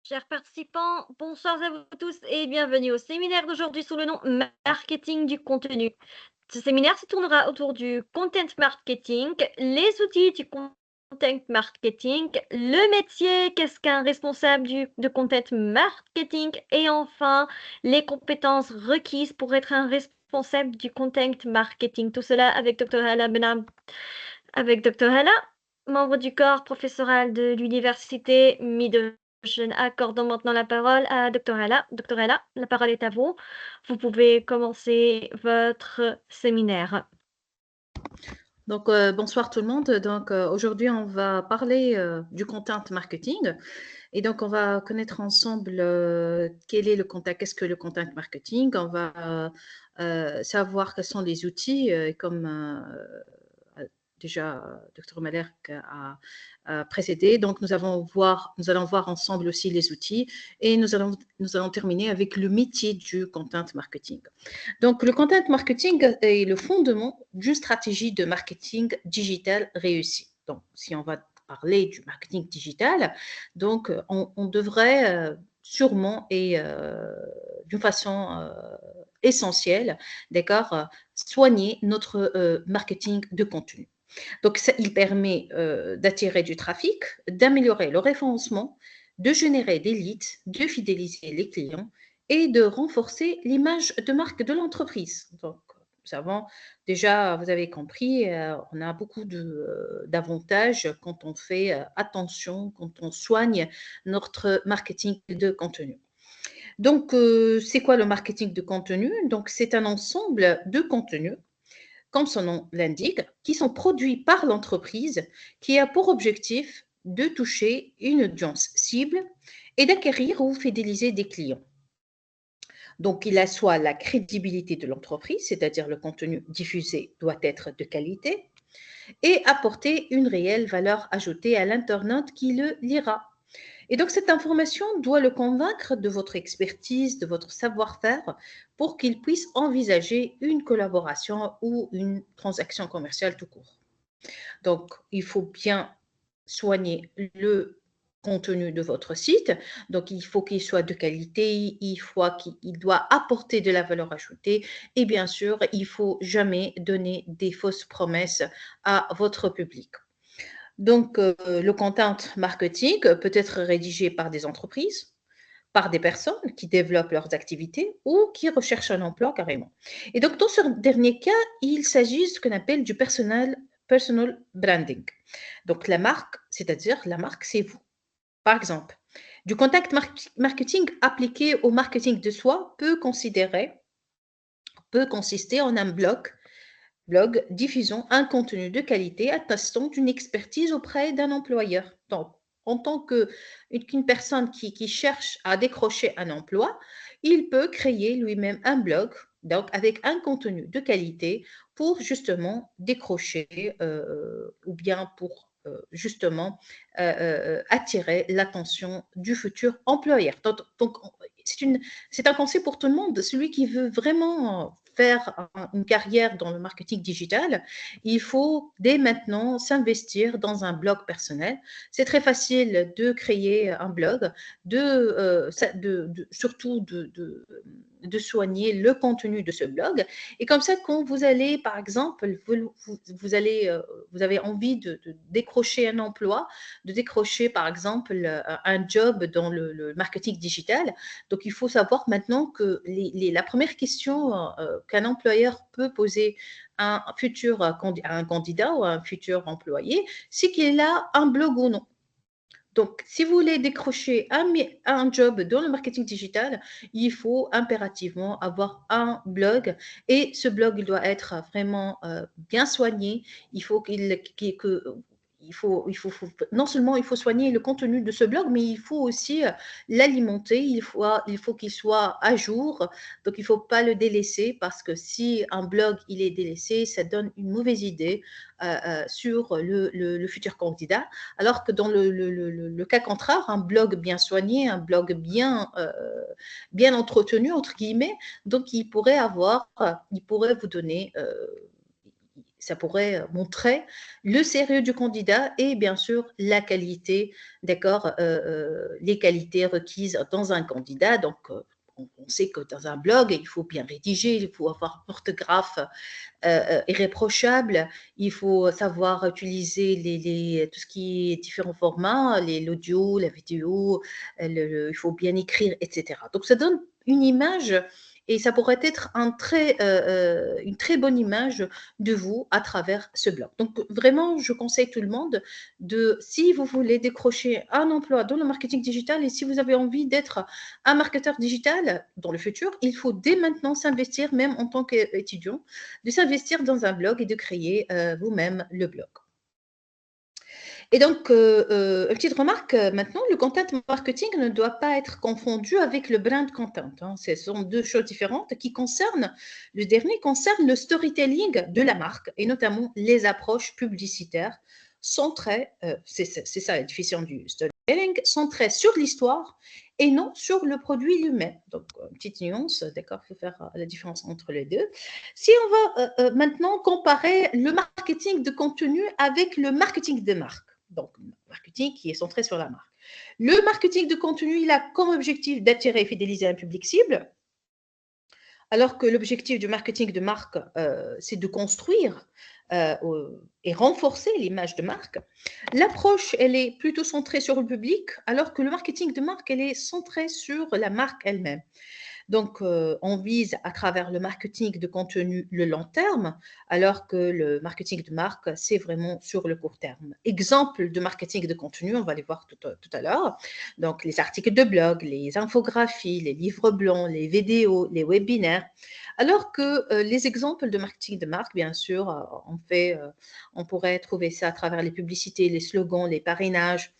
Chers participants, bonsoir à vous tous et bienvenue au séminaire d'aujourd'hui sous le nom Marketing du contenu. Ce séminaire se tournera autour du content marketing, les outils du content marketing, le métier, qu'est-ce qu'un responsable de content marketing et enfin les compétences requises pour être un responsable du content marketing. Tout cela avec Dr. Hala Benam. Avec Dr. Hala, membre du corps professoral de l'université Mid-Ocean. Accordons maintenant la parole à Dr. Hala. Dr. Hala, la parole est à vous. Vous pouvez commencer votre séminaire. Donc, bonsoir tout le monde. Donc, aujourd'hui, on va parler du content marketing. Et donc, on va connaître ensemble quel est le content, qu'est-ce que le content marketing. On va savoir quels sont les outils, comme déjà Dr. Malherk a précédé. Donc, nous allons voir ensemble aussi les outils et nous allons terminer avec le métier du content marketing. Donc, le content marketing est le fondement d'une stratégie de marketing digital réussie. Donc, si on va parler du marketing digital, donc on devrait sûrement et d'une façon essentielle, d'accord, soigner notre marketing de contenu. Donc, ça, il permet d'attirer du trafic, d'améliorer le référencement, de générer des leads, de fidéliser les clients et de renforcer l'image de marque de l'entreprise. Donc, nous avons déjà, vous avez compris, on a beaucoup d'avantages quand on fait attention, quand on soigne notre marketing de contenu. Donc, c'est quoi le marketing de contenu? Donc, c'est un ensemble de contenus comme son nom l'indique, qui sont produits par l'entreprise qui a pour objectif de toucher une audience cible et d'acquérir ou fidéliser des clients. Donc, il assoit la crédibilité de l'entreprise, c'est-à-dire le contenu diffusé doit être de qualité, et apporter une réelle valeur ajoutée à l'internaute qui le lira. Et donc, cette information doit le convaincre de votre expertise, de votre savoir-faire, pour qu'il puisse envisager une collaboration ou une transaction commerciale tout court. Donc, il faut bien soigner le contenu de votre site. Donc, il faut qu'il soit de qualité, il doit apporter de la valeur ajoutée et bien sûr, il faut jamais donner des fausses promesses à votre public. Donc, le content marketing peut être rédigé par des entreprises, par des personnes qui développent leurs activités ou qui recherchent un emploi carrément. Et donc, dans ce dernier cas, il s'agit de ce qu'on appelle du personal branding. Donc, la marque, c'est-à-dire la marque, c'est vous. Par exemple, du contact marketing appliqué au marketing de soi peut consister en un blog diffusant un contenu de qualité attestant d'une expertise auprès d'un employeur. Donc, en tant qu'une personne qui cherche à décrocher un emploi, il peut créer lui-même un blog donc avec un contenu de qualité pour justement décrocher ou bien pour justement attirer l'attention du futur employeur. Donc c'est un conseil pour tout le monde. Celui qui veut vraiment faire une carrière dans le marketing digital, il faut dès maintenant s'investir dans un blog personnel. C'est très facile de créer un blog, surtout de soigner le contenu de ce blog. Et comme ça, quand vous allez, par exemple, vous avez envie de décrocher un emploi, de décrocher, par exemple, un job dans le marketing digital, donc il faut savoir maintenant que la première question qu'un employeur peut poser à un candidat ou à un futur employé, c'est qu'il a un blog ou non. Donc, si vous voulez décrocher un job dans le marketing digital, il faut impérativement avoir un blog et ce blog, il doit être vraiment bien soigné. Il faut non seulement il faut soigner le contenu de ce blog, mais il faut aussi l'alimenter. Il faut qu'il soit à jour. Donc, il ne faut pas le délaisser parce que si un blog il est délaissé, ça donne une mauvaise idée sur le futur candidat. Alors que dans le cas contraire, un blog bien soigné, un blog bien entretenu, entre guillemets, donc il pourrait vous donner ça pourrait montrer le sérieux du candidat et bien sûr la qualité, d'accord, les qualités requises dans un candidat. Donc, on sait que dans un blog, il faut bien rédiger, il faut avoir une orthographe irréprochable, il faut savoir utiliser tout ce qui est différents formats, l'audio, la vidéo, il faut bien écrire, etc. Donc, ça donne une image et ça pourrait être une très bonne image de vous à travers ce blog. Donc, vraiment, je conseille tout le monde si vous voulez décrocher un emploi dans le marketing digital et si vous avez envie d'être un marketeur digital dans le futur, il faut dès maintenant s'investir, même en tant qu'étudiant, de s'investir dans un blog et de créer vous-même le blog. Et donc, une petite remarque maintenant, le content marketing ne doit pas être confondu avec le brand content. Hein. Ce sont deux choses différentes qui concernent, le dernier concerne le storytelling de la marque et notamment les approches publicitaires centrées, c'est ça la définition du storytelling, centrées sur l'histoire et non sur le produit lui-même. Donc, une petite nuance, d'accord, il faut faire la différence entre les deux. Si on va maintenant comparer le marketing de contenu avec le marketing de marque, donc marketing qui est centré sur la marque. Le marketing de contenu, il a comme objectif d'attirer et fidéliser un public cible, alors que l'objectif du marketing de marque, c'est de construire et renforcer l'image de marque. L'approche, elle est plutôt centrée sur le public, alors que le marketing de marque, elle est centrée sur la marque elle-même. Donc, on vise à travers le marketing de contenu le long terme, alors que le marketing de marque, c'est vraiment sur le court terme. Exemple de marketing de contenu, on va les voir tout à l'heure. Donc, les articles de blog, les infographies, les livres blancs, les vidéos, les webinaires. Alors que les exemples de marketing de marque, bien sûr, on pourrait trouver ça à travers les publicités, les slogans, les parrainages,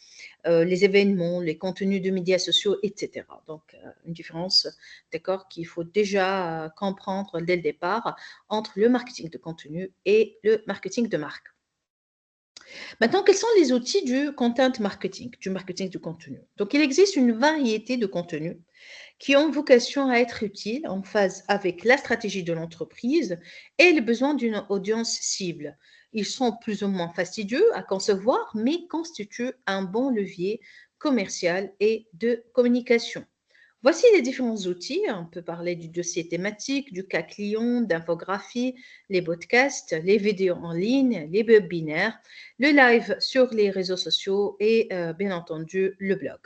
les événements, les contenus de médias sociaux, etc. Donc, une différence, d'accord, qu'il faut déjà comprendre dès le départ entre le marketing de contenu et le marketing de marque. Maintenant, quels sont les outils du content marketing, du marketing de contenu? Donc, il existe une variété de contenus qui ont vocation à être utiles en phase avec la stratégie de l'entreprise et les besoins d'une audience cible. Ils sont plus ou moins fastidieux à concevoir, mais constituent un bon levier commercial et de communication. Voici les différents outils. On peut parler du dossier thématique, du cas client, d'infographie, les podcasts, les vidéos en ligne, les webinaires, le live sur les réseaux sociaux et bien entendu le blog.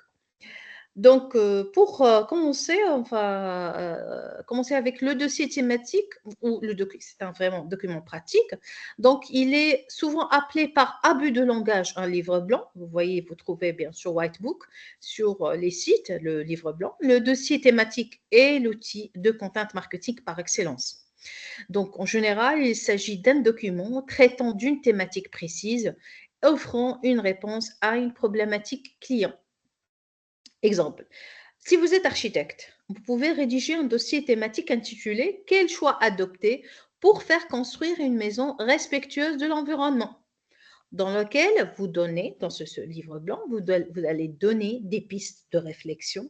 Donc, pour commencer, on va commencer avec le dossier thématique ou c'est un vraiment document pratique. Donc, il est souvent appelé par abus de langage un livre blanc. Vous voyez, vous trouvez bien sûr Whitebook sur les sites, le livre blanc. Le dossier thématique est l'outil de content marketing par excellence. Donc, en général, il s'agit d'un document traitant d'une thématique précise, offrant une réponse à une problématique client. Exemple, si vous êtes architecte, vous pouvez rédiger un dossier thématique intitulé « Quel choix adopter pour faire construire une maison respectueuse de l'environnement ?» dans lequel vous donnez, dans ce livre blanc, vous allez donner des pistes de réflexion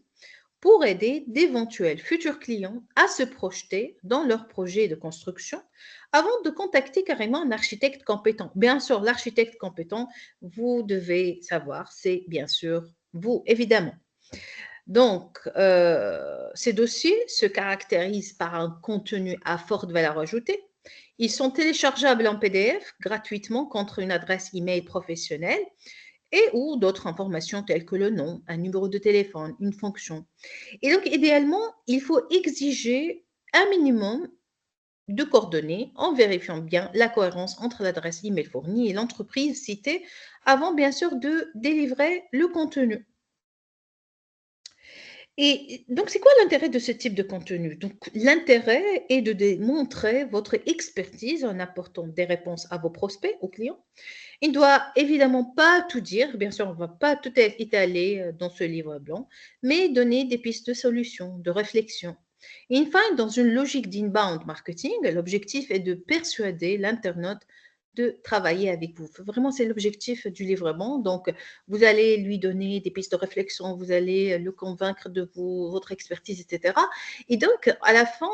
pour aider d'éventuels futurs clients à se projeter dans leur projet de construction avant de contacter carrément un architecte compétent. Bien sûr, l'architecte compétent, vous devez savoir, c'est bien sûr vous, évidemment. Donc, ces dossiers se caractérisent par un contenu à forte valeur ajoutée. Ils sont téléchargeables en PDF gratuitement contre une adresse email professionnelle et ou d'autres informations telles que le nom, un numéro de téléphone, une fonction. Et donc, idéalement, il faut exiger un minimum de coordonnées en vérifiant bien la cohérence entre l'adresse email fournie et l'entreprise citée avant, bien sûr, de délivrer le contenu. Et donc, c'est quoi l'intérêt de ce type de contenu? Donc, l'intérêt est de démontrer votre expertise en apportant des réponses à vos prospects, aux clients. Il ne doit évidemment pas tout dire, bien sûr, on ne va pas tout étaler dans ce livre blanc, mais donner des pistes de solutions, de réflexion. Enfin, dans une logique d'inbound marketing, l'objectif est de persuader l'internaute de travailler avec vous. Vraiment, c'est l'objectif du livrement. Donc, vous allez lui donner des pistes de réflexion, vous allez le convaincre de votre expertise, etc. Et donc, à la fin,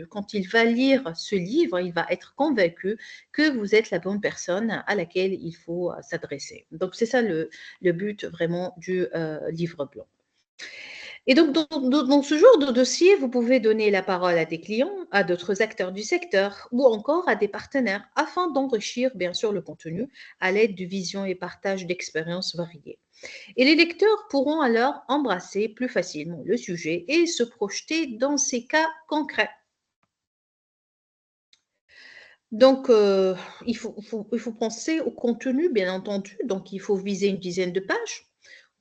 quand il va lire ce livre, il va être convaincu que vous êtes la bonne personne à laquelle il faut s'adresser. Donc, c'est ça le but vraiment du livre blanc. Et donc, dans ce genre de dossier, vous pouvez donner la parole à des clients, à d'autres acteurs du secteur ou encore à des partenaires afin d'enrichir, bien sûr, le contenu à l'aide de visions et partage d'expériences variées. Et les lecteurs pourront alors embrasser plus facilement le sujet et se projeter dans ces cas concrets. Donc, il faut penser au contenu, bien entendu. Donc, il faut viser une dizaine de pages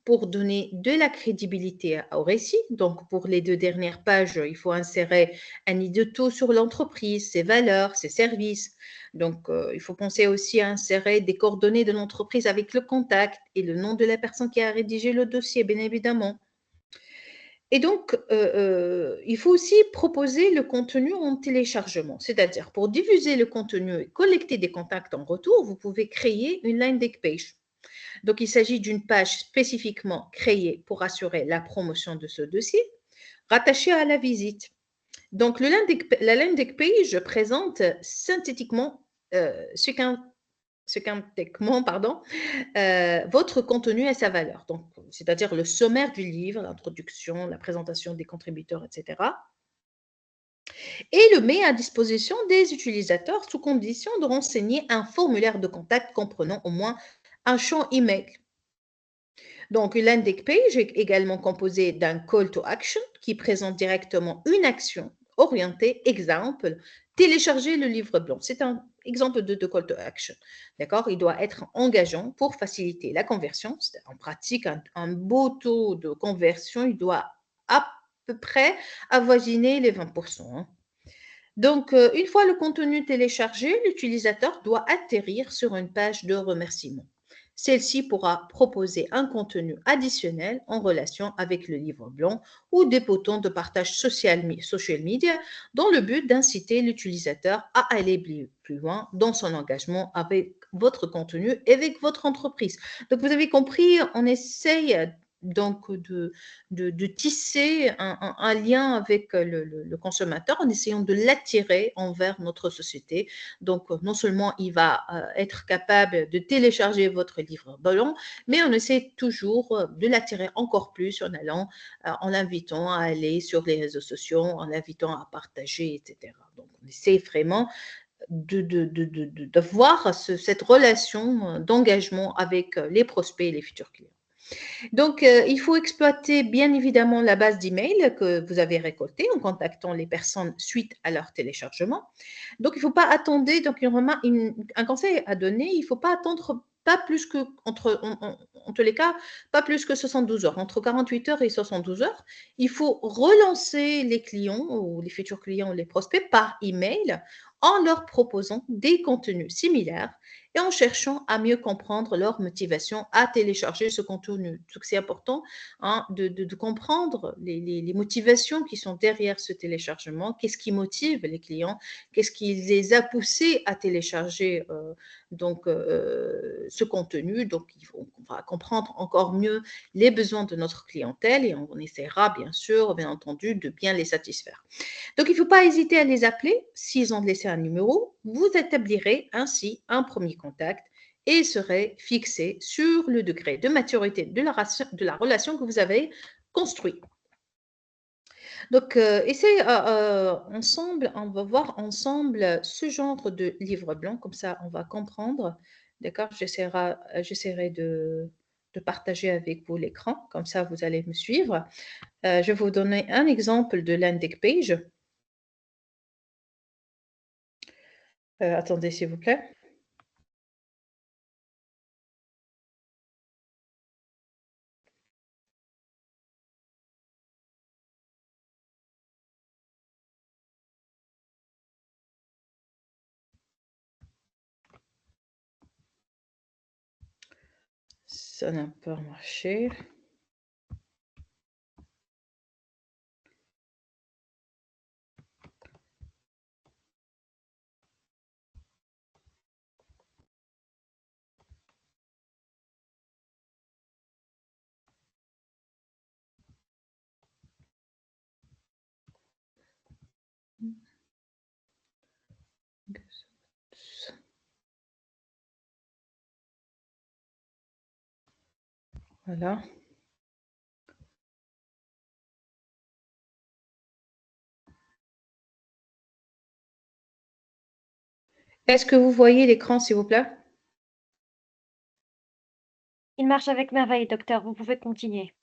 pour donner de la crédibilité au récit. Donc, pour les 2 dernières pages, il faut insérer un édito sur l'entreprise, ses valeurs, ses services. Donc, il faut penser aussi à insérer des coordonnées de l'entreprise avec le contact et le nom de la personne qui a rédigé le dossier, bien évidemment. Et donc, il faut aussi proposer le contenu en téléchargement, c'est-à-dire pour diffuser le contenu et collecter des contacts en retour, vous pouvez créer une landing page. Donc, il s'agit d'une page spécifiquement créée pour assurer la promotion de ce dossier, rattachée à la visite. Donc, la landing page présente synthétiquement votre contenu et sa valeur. Donc, c'est-à-dire le sommaire du livre, l'introduction, la présentation des contributeurs, etc. Et le met à disposition des utilisateurs sous condition de renseigner un formulaire de contact comprenant au moins un champ email. Donc, une landing page est également composée d'un call to action qui présente directement une action orientée. Exemple, télécharger le livre blanc. C'est un exemple de call to action. D'accord? Il doit être engageant pour faciliter la conversion. En pratique, un beau taux de conversion, il doit à peu près avoisiner les 20%. Hein. Donc, une fois le contenu téléchargé, l'utilisateur doit atterrir sur une page de remerciement. Celle-ci pourra proposer un contenu additionnel en relation avec le livre blanc ou des boutons de partage social media dans le but d'inciter l'utilisateur à aller plus loin dans son engagement avec votre contenu et avec votre entreprise. Donc, vous avez compris, on essaye donc de tisser un lien avec le consommateur en essayant de l'attirer envers notre société. Donc, non seulement il va être capable de télécharger votre livre blanc, mais on essaie toujours de l'attirer encore plus en l'invitant à aller sur les réseaux sociaux, en l'invitant à partager, etc. Donc, on essaie vraiment d'avoir cette relation d'engagement avec les prospects et les futurs clients. Donc, il faut exploiter bien évidemment la base d'emails que vous avez récoltée en contactant les personnes suite à leur téléchargement. Donc, il ne faut pas attendre, donc un conseil à donner, il ne faut pas attendre pas plus que, en tous les cas, pas plus que 72 heures, entre 48 heures et 72 heures. Il faut relancer les clients ou les futurs clients ou les prospects par email en leur proposant des contenus similaires et en cherchant à mieux comprendre leur motivation à télécharger ce contenu. Donc, c'est important hein, de comprendre les motivations qui sont derrière ce téléchargement, qu'est-ce qui motive les clients, qu'est-ce qui les a poussés à télécharger ce contenu. Donc, on va comprendre encore mieux les besoins de notre clientèle et on essaiera bien sûr, bien entendu, de bien les satisfaire. Donc, il ne faut pas hésiter à les appeler. S'ils ont laissé un numéro, vous établirez ainsi un premier contact et serez fixé sur le degré de maturité de la relation que vous avez construite. Donc, ensemble, on va voir ensemble ce genre de livre blanc, comme ça on va comprendre. D'accord? J'essaierai de partager avec vous l'écran, comme ça vous allez me suivre. Je vais vous donner un exemple de landing page. Attendez, s'il vous plaît. Ça n'a pas marché. Voilà. Est-ce que vous voyez l'écran, s'il vous plaît? Il marche avec merveille, docteur, vous pouvez continuer.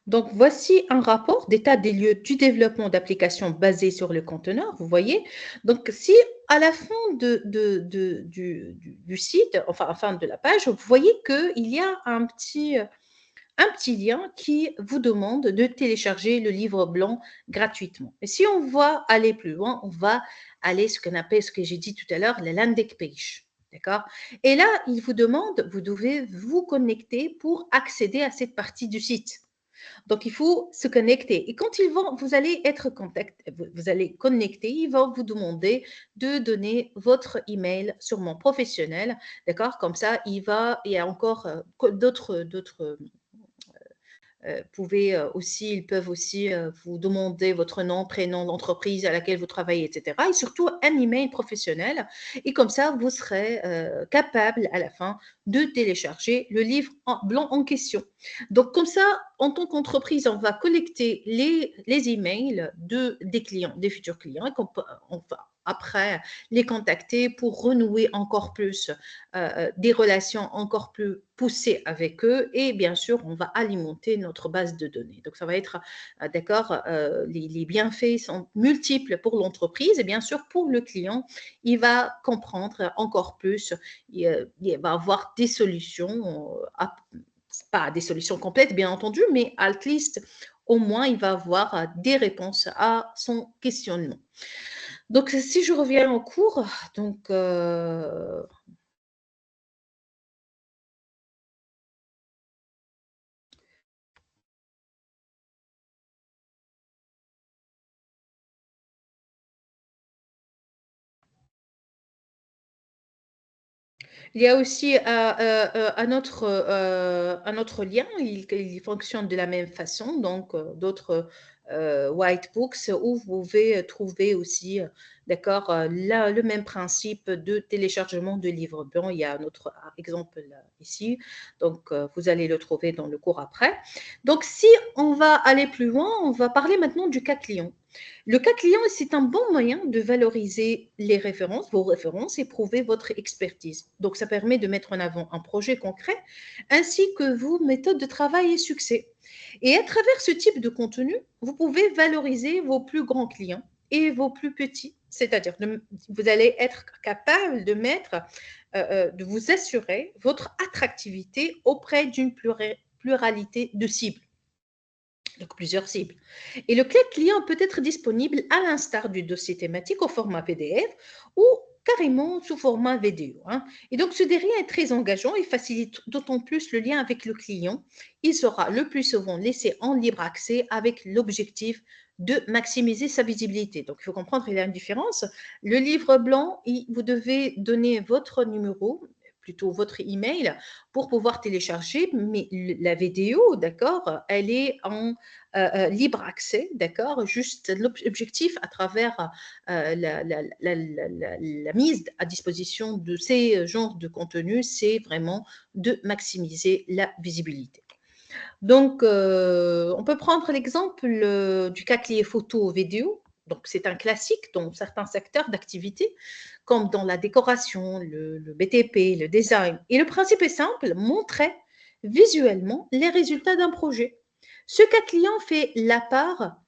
Donc, voici un rapport d'état des lieux du développement d'applications basées sur le conteneur, vous voyez. Donc, si à la fin du site, enfin, à la fin de la page, vous voyez qu'il y a un petit lien qui vous demande de télécharger le livre blanc gratuitement. Et si on va aller plus loin, on va aller ce qu'on appelle, ce que j'ai dit tout à l'heure, la landing page. D'accord? Et là, il vous demande, vous devez vous connecter pour accéder à cette partie du site. Donc, il faut se connecter. Et quand vous allez être vous allez connecter, il va vous demander de donner votre email sûrement professionnel. D'accord? Comme ça, il y a encore d'autres ils peuvent aussi vous demander votre nom, prénom, l'entreprise à laquelle vous travaillez, etc. Et surtout un email professionnel. Et comme ça, vous serez capable à la fin de télécharger le livre blanc en question. Donc comme ça, en tant qu'entreprise, on va collecter les emails des clients, des futurs clients, et on va après les contacter pour renouer encore plus des relations encore plus poussées avec eux et bien sûr, on va alimenter notre base de données. Donc, ça va être, d'accord, les bienfaits sont multiples pour l'entreprise et bien sûr, pour le client, il va comprendre encore plus, il va avoir des solutions, pas des solutions complètes, bien entendu, mais at least, au moins, il va avoir des réponses à son questionnement. Donc, si je reviens au cours, donc, il y a aussi un autre lien, il fonctionne de la même façon, donc d'autres white books où vous pouvez trouver aussi, d'accord, le même principe de téléchargement de livres blancs. Il y a un autre exemple ici, donc vous allez le trouver dans le cours après. Donc si on va aller plus loin, on va parler maintenant du cas client. Le cas client, c'est un bon moyen de valoriser vos références et prouver votre expertise. Donc, ça permet de mettre en avant un projet concret ainsi que vos méthodes de travail et succès. Et à travers ce type de contenu, vous pouvez valoriser vos plus grands clients et vos plus petits. C'est-à-dire, vous allez être capable de vous assurer votre attractivité auprès d'une pluralité de cibles. Donc plusieurs cibles. Et le clé client peut être disponible à l'instar du dossier thématique au format PDF ou carrément sous format vidéo. Et donc ce dernier est très engageant et facilite d'autant plus le lien avec le client. Il sera le plus souvent laissé en libre accès avec l'objectif de maximiser sa visibilité. Donc il faut comprendre, il y a une différence. Le livre blanc, vous devez donner votre numéro, plutôt votre email, pour pouvoir télécharger, mais la vidéo, d'accord, elle est en libre accès, d'accord. Juste l'objectif à travers la mise à disposition de ces genres de contenus, c'est vraiment de maximiser la visibilité. Donc, on peut prendre l'exemple du cas client photo ou vidéo. Donc, c'est un classique dans certains secteurs d'activité, comme dans la décoration, le BTP, le design. Et le principe est simple, montrer visuellement les résultats d'un projet. Ce cas client fait la part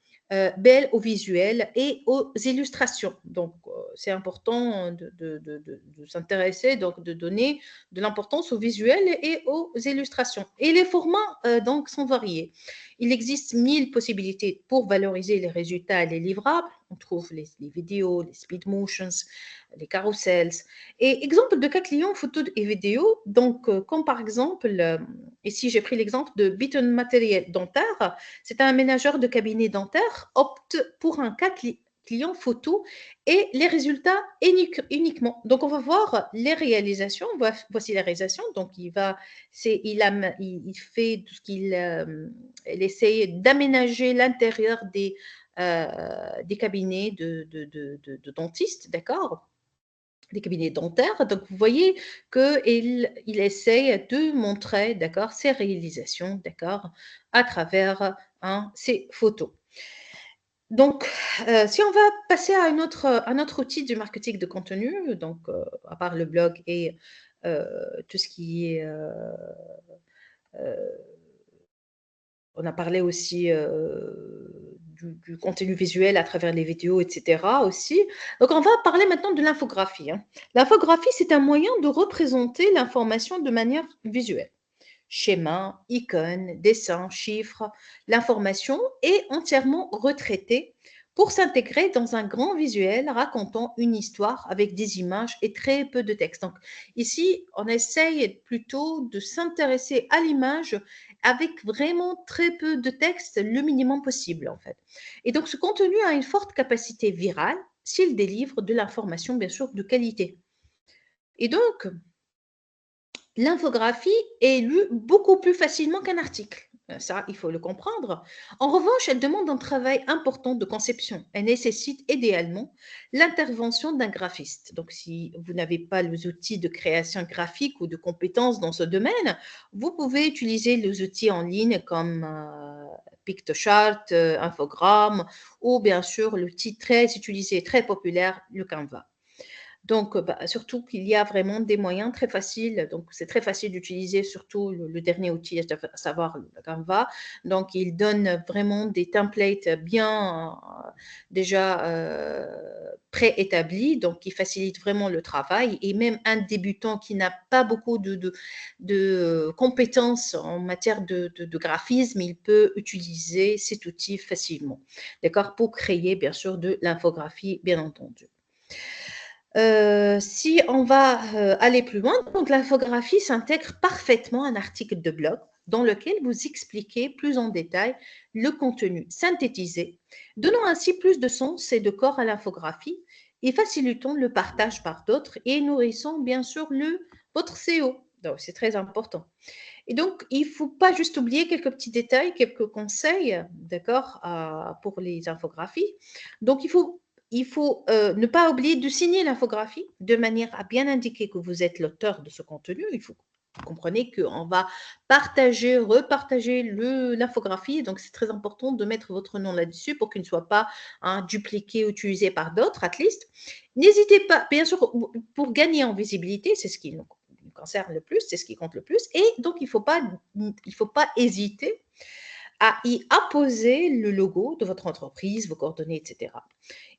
belle au visuel et aux illustrations. Donc, c'est important de s'intéresser, donc de donner de l'importance au visuel et aux illustrations. Et les formats donc sont variés. Il existe 1000 possibilités pour valoriser les résultats et les livrables. On trouve les vidéos, les speed motions, les carousels. Et exemple de cas clients photos et vidéos, donc comme par exemple, ici j'ai pris l'exemple de Beaton Matériel Dentaire, c'est un aménageur de cabinet dentaire, opte pour un cas client photo et les résultats uniquement. Donc, on va voir les réalisations. Voici les réalisations. Donc, il fait tout ce il essaye d'aménager l'intérieur des cabinets de dentistes, d'accord, des cabinets dentaires. Donc, vous voyez qu'il essaye de montrer, d'accord, ses réalisations, d'accord, à travers ses photos. Donc, si on va passer à un autre outil du marketing de contenu, donc à part le blog et tout ce qui est, on a parlé aussi du contenu visuel à travers les vidéos, etc. aussi. Donc, on va parler maintenant de l'infographie. L'infographie, c'est un moyen de représenter l'information de manière visuelle. Schémas, icônes, dessins, chiffres, l'information est entièrement retraitée pour s'intégrer dans un grand visuel racontant une histoire avec des images et très peu de texte. Donc ici, on essaye plutôt de s'intéresser à l'image avec vraiment très peu de texte, le minimum possible en fait. Et donc ce contenu a une forte capacité virale s'il délivre de l'information bien sûr de qualité. Et donc, l'infographie est lue beaucoup plus facilement qu'un article. Ça, il faut le comprendre. En revanche, elle demande un travail important de conception. Elle nécessite idéalement l'intervention d'un graphiste. Donc, si vous n'avez pas les outils de création graphique ou de compétences dans ce domaine, vous pouvez utiliser les outils en ligne comme Pictochart, Infogrames ou bien sûr l'outil très utilisé, très populaire, le Canva. Donc, surtout qu'il y a vraiment des moyens très faciles. Donc, c'est très facile d'utiliser surtout le dernier outil, à savoir le Canva. Donc, il donne vraiment des templates bien déjà préétablis, donc qui facilitent vraiment le travail. Et même un débutant qui n'a pas beaucoup de compétences en matière de graphisme, il peut utiliser cet outil facilement, d'accord, pour créer bien sûr de l'infographie, bien entendu. Si on va aller plus loin, donc l'infographie s'intègre parfaitement à un article de blog dans lequel vous expliquez plus en détail le contenu synthétisé, donnant ainsi plus de sens et de corps à l'infographie et facilitant le partage par d'autres et nourrissant bien sûr votre SEO. Donc, c'est très important. Et donc, il ne faut pas juste oublier quelques petits détails, quelques conseils, d'accord, pour les infographies. Donc, il faut ne pas oublier de signer l'infographie de manière à bien indiquer que vous êtes l'auteur de ce contenu. Il faut vous comprenez qu'on va partager, repartager l'infographie. Donc, c'est très important de mettre votre nom là-dessus pour qu'il ne soit pas dupliqué ou utilisé par d'autres, at least. N'hésitez pas, bien sûr, pour gagner en visibilité, c'est ce qui nous concerne le plus, c'est ce qui compte le plus. Et donc, il ne faut pas hésiter à y apposer le logo de votre entreprise, vos coordonnées, etc.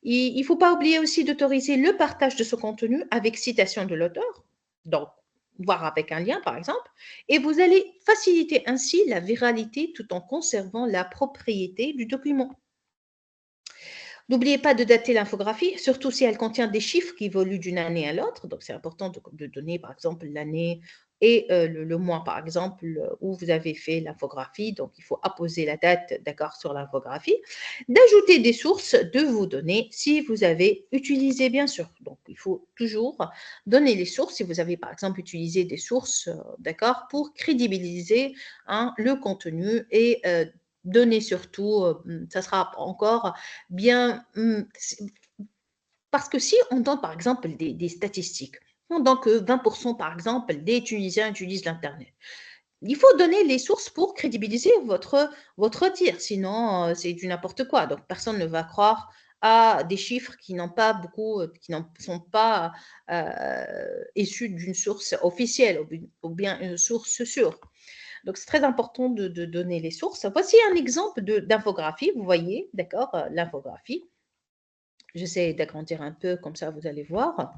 Il ne faut pas oublier aussi d'autoriser le partage de ce contenu avec citation de l'auteur, donc voire avec un lien par exemple, et vous allez faciliter ainsi la viralité tout en conservant la propriété du document. N'oubliez pas de dater l'infographie, surtout si elle contient des chiffres qui évoluent d'une année à l'autre. Donc, c'est important de donner, par exemple, l'année et le mois, par exemple, où vous avez fait l'infographie. Donc, il faut apposer la date, d'accord, sur l'infographie. D'ajouter des sources de vos données si vous avez utilisé, bien sûr. Donc, il faut toujours donner les sources si vous avez, par exemple, utilisé des sources, d'accord, pour crédibiliser le contenu et donner surtout, ça sera encore bien, parce que si on donne par exemple des statistiques, on donne que 20% par exemple des Tunisiens utilisent l'Internet. Il faut donner les sources pour crédibiliser votre tir, sinon c'est du n'importe quoi. Donc personne ne va croire à des chiffres qui n'ont pas beaucoup, qui n'en sont pas issus d'une source officielle ou bien une source sûre. Donc, c'est très important de donner les sources. Voici un exemple d'infographie. Vous voyez, d'accord, l'infographie. J'essaie d'agrandir un peu, comme ça vous allez voir.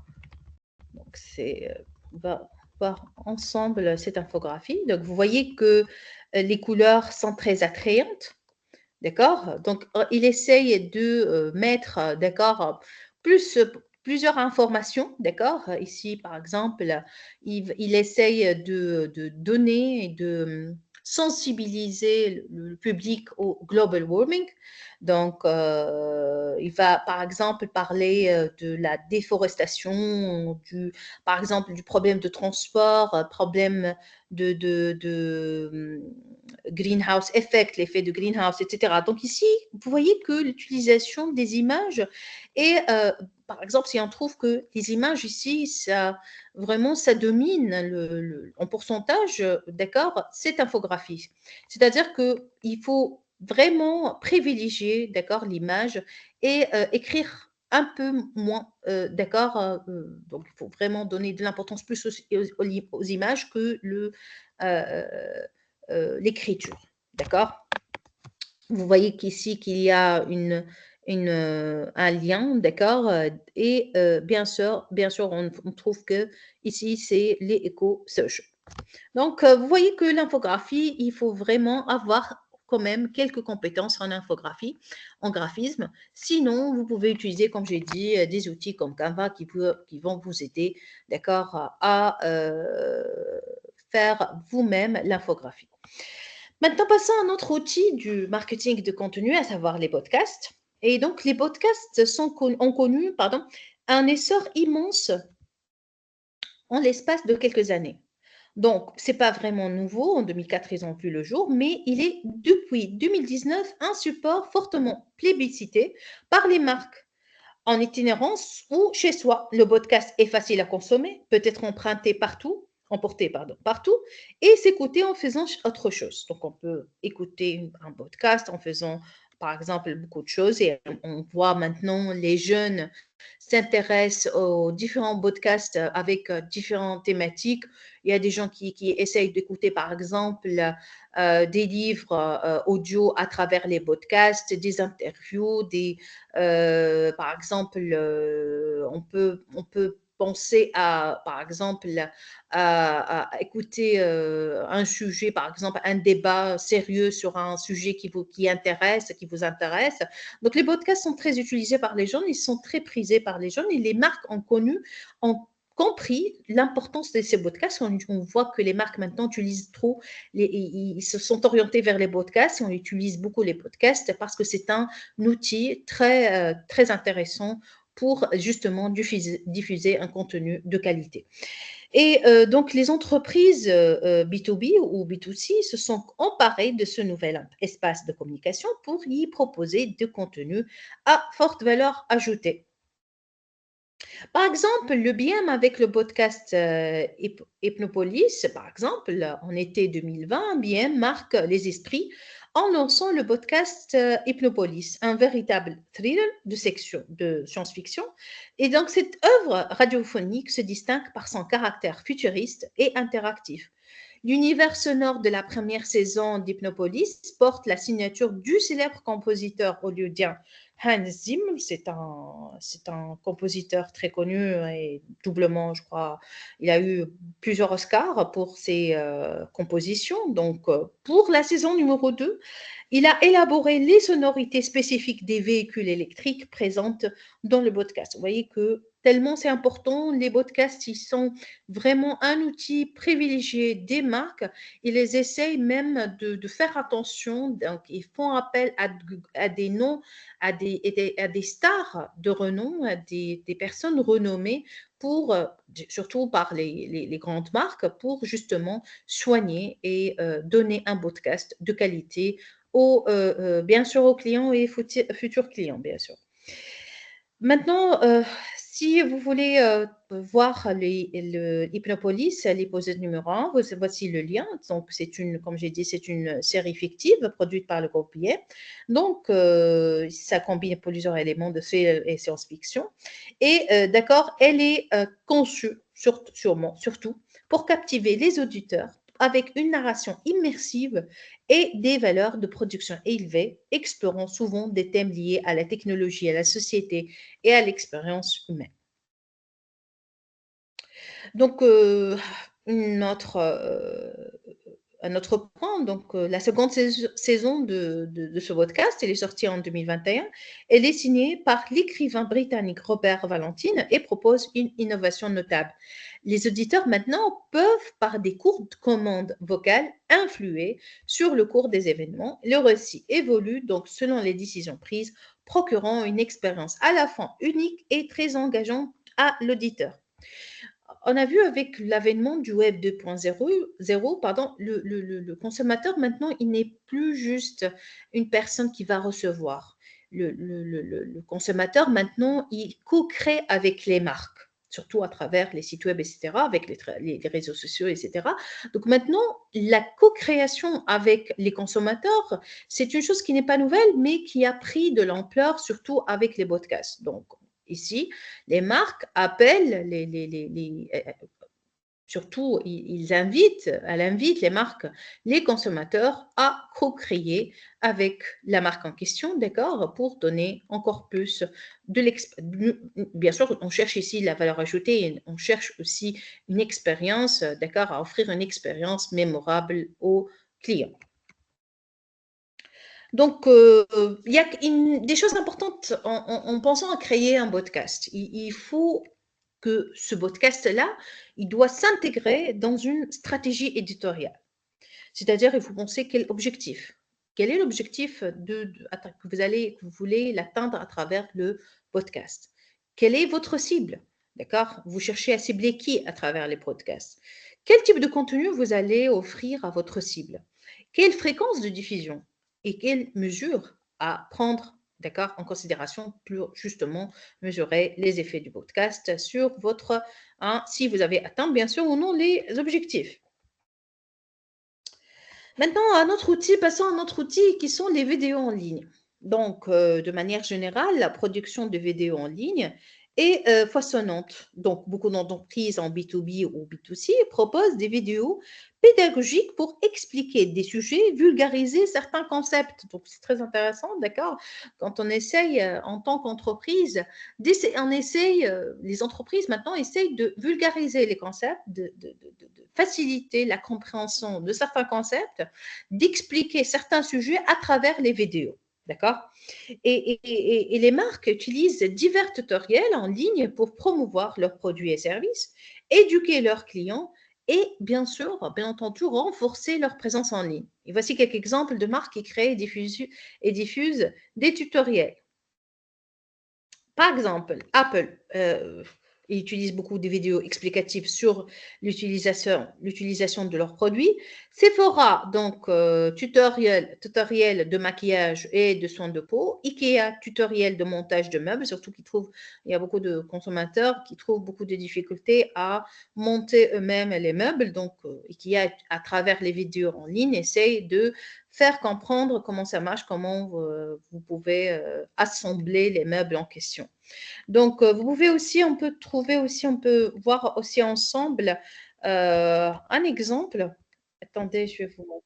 Donc, on va voir ensemble cette infographie. Donc, vous voyez que les couleurs sont très attrayantes. D'accord? Donc, il essaye de mettre, d'accord, plusieurs informations, d'accord? Ici, par exemple, il essaye de donner et de sensibiliser le public au global warming, Donc, il va, par exemple, parler de la déforestation, par exemple, du problème de transport, problème de greenhouse effect, l'effet de greenhouse, etc. Donc ici, vous voyez que l'utilisation des images est, par exemple, si on trouve que les images ici, vraiment, ça domine en pourcentage, d'accord, cette infographie. C'est-à-dire qu'il faut vraiment privilégier, d'accord, l'image et écrire un peu moins, d'accord. Donc, il faut vraiment donner de l'importance plus aux images que euh, l'écriture, d'accord. Vous voyez qu'ici qu'il y a un lien, d'accord, et bien sûr, on trouve que ici c'est les éco-social. Donc, vous voyez que l'infographie, il faut vraiment avoir quand même quelques compétences en infographie, en graphisme. Sinon, vous pouvez utiliser, comme j'ai dit, des outils comme Canva qui vont vous aider, d'accord, à faire vous-même l'infographie. Maintenant, passons à un autre outil du marketing de contenu, à savoir les podcasts. Et donc, les podcasts ont connu un essor immense en l'espace de quelques années. Donc, ce n'est pas vraiment nouveau, en 2004, ils ont vu le jour, mais il est depuis 2019 un support fortement plébiscité par les marques en itinérance ou chez soi. Le podcast est facile à consommer, peut être emporté partout, et s'écouter en faisant autre chose. Donc, on peut écouter un podcast en faisant, par exemple, beaucoup de choses, et on voit maintenant les jeunes s'intéressent aux différents podcasts avec différentes thématiques. Il y a des gens qui essayent d'écouter, par exemple, des livres audio à travers les podcasts, des interviews, par exemple, on peut penser à, par exemple, à écouter un sujet, par exemple, un débat sérieux sur un sujet qui vous intéresse. Donc, les podcasts sont très utilisés par les jeunes, ils sont très prisés par les jeunes et les marques ont compris l'importance de ces podcasts. On voit que les marques maintenant utilisent trop, ils se sont orientés vers les podcasts et on utilise beaucoup les podcasts parce que c'est un outil très intéressant pour justement diffuser un contenu de qualité. Et donc, les entreprises B2B ou B2C se sont emparées de ce nouvel espace de communication pour y proposer du contenu à forte valeur ajoutée. Par exemple, le BM avec le podcast Hypnopolis, par exemple, en été 2020, BM marque les esprits en lançant le podcast Hypnopolis, un véritable thriller de science-fiction. Et donc, cette œuvre radiophonique se distingue par son caractère futuriste et interactif. L'univers sonore de la première saison d'Hypnopolis porte la signature du célèbre compositeur hollywoodien Hans Zimmer. C'est un compositeur très connu et doublement, je crois, il a eu plusieurs Oscars pour ses compositions. Donc, pour la saison numéro 2, il a élaboré les sonorités spécifiques des véhicules électriques présentes dans le podcast. Vous voyez que tellement c'est important, les podcasts, ils sont vraiment un outil privilégié des marques. Ils les essayent même de faire attention. Donc, ils font appel à des noms, à des stars de renom, à des personnes renommées pour, surtout par les grandes marques, pour justement soigner et donner un podcast de qualité bien sûr aux clients et futurs clients, bien sûr. Maintenant, si vous voulez voir le Hypnopolis, l'épisode numéro 1, voici le lien. Donc, comme j'ai dit, c'est une série fictive produite par le groupe IE. Donc, ça combine plusieurs éléments de et science-fiction. Et d'accord, elle est conçue surtout pour captiver les auditeurs avec une narration immersive et des valeurs de production élevées, explorant souvent des thèmes liés à la technologie, à la société et à l'expérience humaine. Donc, une autre un autre point, donc la seconde saison de ce podcast, elle est sortie en 2021. Elle est signée par l'écrivain britannique Robert Valentine et propose une innovation notable. Les auditeurs maintenant peuvent, par des courtes commandes vocales, influer sur le cours des événements. Le récit évolue donc selon les décisions prises, procurant une expérience à la fois unique et très engageante à l'auditeur. On a vu avec l'avènement du Web 2.0, pardon, le consommateur maintenant, il n'est plus juste une personne qui va recevoir. Le consommateur maintenant, il co-crée avec les marques, surtout à travers les sites web, etc., avec les réseaux sociaux, etc. Donc maintenant, la co-création avec les consommateurs, c'est une chose qui n'est pas nouvelle, mais qui a pris de l'ampleur, surtout avec les podcasts. Donc, ici, les marques appellent surtout, elle invite les marques, les consommateurs à co-créer avec la marque en question, d'accord, pour donner encore plus de l'expérience. Bien sûr, on cherche ici la valeur ajoutée, et on cherche aussi une expérience, d'accord, à offrir une expérience mémorable aux clients. Donc, il y a des choses importantes en pensant à créer un podcast. Il faut que ce podcast-là, il doit s'intégrer dans une stratégie éditoriale. C'est-à-dire, il faut penser quel objectif. Quel est l'objectif que vous voulez l'atteindre à travers le podcast? Quelle est votre cible? D'accord? Vous cherchez à cibler qui à travers les podcasts? Quel type de contenu vous allez offrir à votre cible? Quelle fréquence de diffusion? Et quelles mesures à prendre, d'accord, en considération pour justement mesurer les effets du podcast sur votre, si vous avez atteint bien sûr ou non les objectifs. Maintenant, passons à un autre outil qui sont les vidéos en ligne. Donc, de manière générale, la production de vidéos en ligne est foisonnante. Donc, beaucoup d'entreprises en B2B ou B2C proposent des vidéos pédagogiques pour expliquer des sujets, vulgariser certains concepts. Donc, c'est très intéressant, d'accord? Quand on essaye, en tant qu'entreprise, les entreprises maintenant essayent de vulgariser les concepts, de faciliter la compréhension de certains concepts, d'expliquer certains sujets à travers les vidéos. D'accord? Et les marques utilisent divers tutoriels en ligne pour promouvoir leurs produits et services, éduquer leurs clients et bien sûr, bien entendu, renforcer leur présence en ligne. Et voici quelques exemples de marques qui créent et diffusent des tutoriels. Par exemple, Apple utilise beaucoup de vidéos explicatives sur l'utilisation de leurs produits. Sephora, donc tutoriel de maquillage et de soins de peau. Ikea, tutoriel de montage de meubles, surtout il y a beaucoup de consommateurs qui trouvent beaucoup de difficultés à monter eux-mêmes les meubles. Donc, Ikea, à travers les vidéos en ligne, essaye de faire comprendre comment ça marche, comment vous pouvez assembler les meubles en question. Donc, vous pouvez aussi, on peut voir aussi ensemble un exemple. Attendez, je vais vous montrer.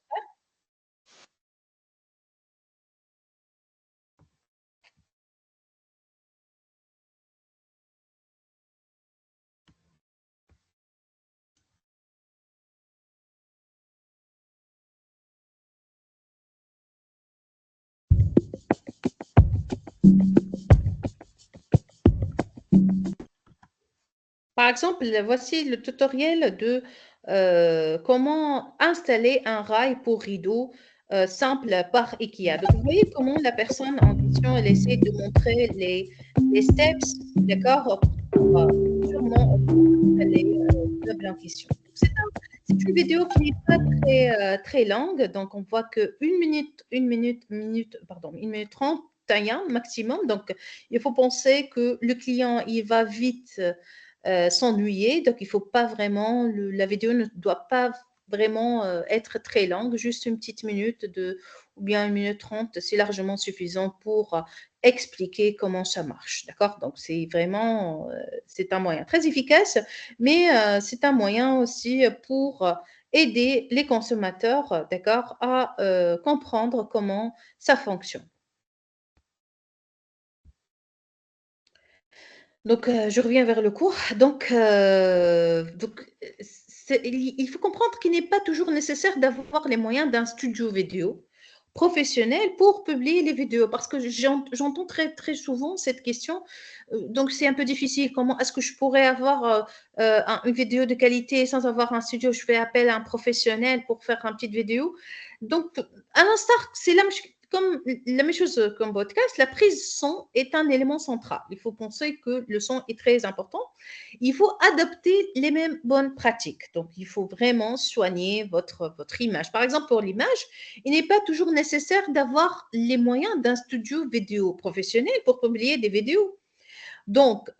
Par exemple, voici le tutoriel de comment installer un rail pour rideau simple par IKEA. Donc, vous voyez comment la personne en question, elle essaie de montrer les steps, d'accord, pour sûrement les meubles en question. C'est une vidéo qui n'est pas très longue, donc on voit que 1 minute 30 maximum. Donc, il faut penser que le client, il va vite s'ennuyer. Donc, il faut pas vraiment, la vidéo ne doit pas vraiment être très longue, juste une petite minute ou bien 1 minute 30, c'est largement suffisant pour expliquer comment ça marche. D'accord? Donc, c'est vraiment, c'est un moyen très efficace, mais c'est un moyen aussi pour aider les consommateurs, d'accord, à comprendre comment ça fonctionne. Donc, je reviens vers le cours. Donc, il faut comprendre qu'il n'est pas toujours nécessaire d'avoir les moyens d'un studio vidéo professionnel pour publier les vidéos, parce que j'entends très, très souvent cette question. Donc, c'est un peu difficile. Comment est-ce que je pourrais avoir une vidéo de qualité sans avoir un studio? Je fais appel à un professionnel pour faire une petite vidéo. Donc, à l'instar, c'est comme la même chose comme podcast, la prise son est un élément central. Il faut penser que le son est très important. Il faut adopter les mêmes bonnes pratiques. Donc, il faut vraiment soigner votre image. Par exemple, pour l'image, il n'est pas toujours nécessaire d'avoir les moyens d'un studio vidéo professionnel pour publier des vidéos. Donc,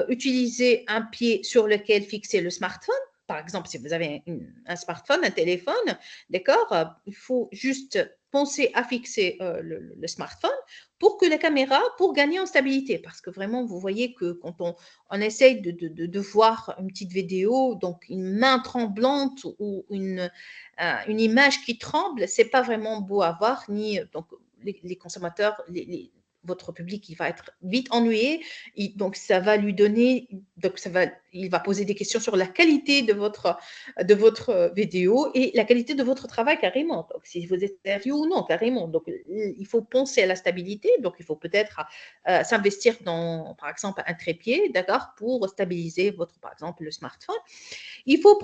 utilisez un pied sur lequel fixer le smartphone. Par exemple, si vous avez un smartphone, un téléphone, d'accord, il faut juste penser à fixer le smartphone pour que la caméra, pour gagner en stabilité. Parce que vraiment, vous voyez que quand on essaye de voir une petite vidéo, donc une main tremblante ou une image qui tremble, c'est pas vraiment beau à voir, ni donc les consommateurs, votre public, il va être vite ennuyé. Donc, ça va lui donner, donc il va poser des questions sur la qualité de votre vidéo et la qualité de votre travail carrément. Donc, si vous êtes sérieux ou non, carrément. Donc, il faut penser à la stabilité. Donc, il faut peut-être s'investir dans, par exemple, un trépied, d'accord, pour stabiliser par exemple, le smartphone. Il faut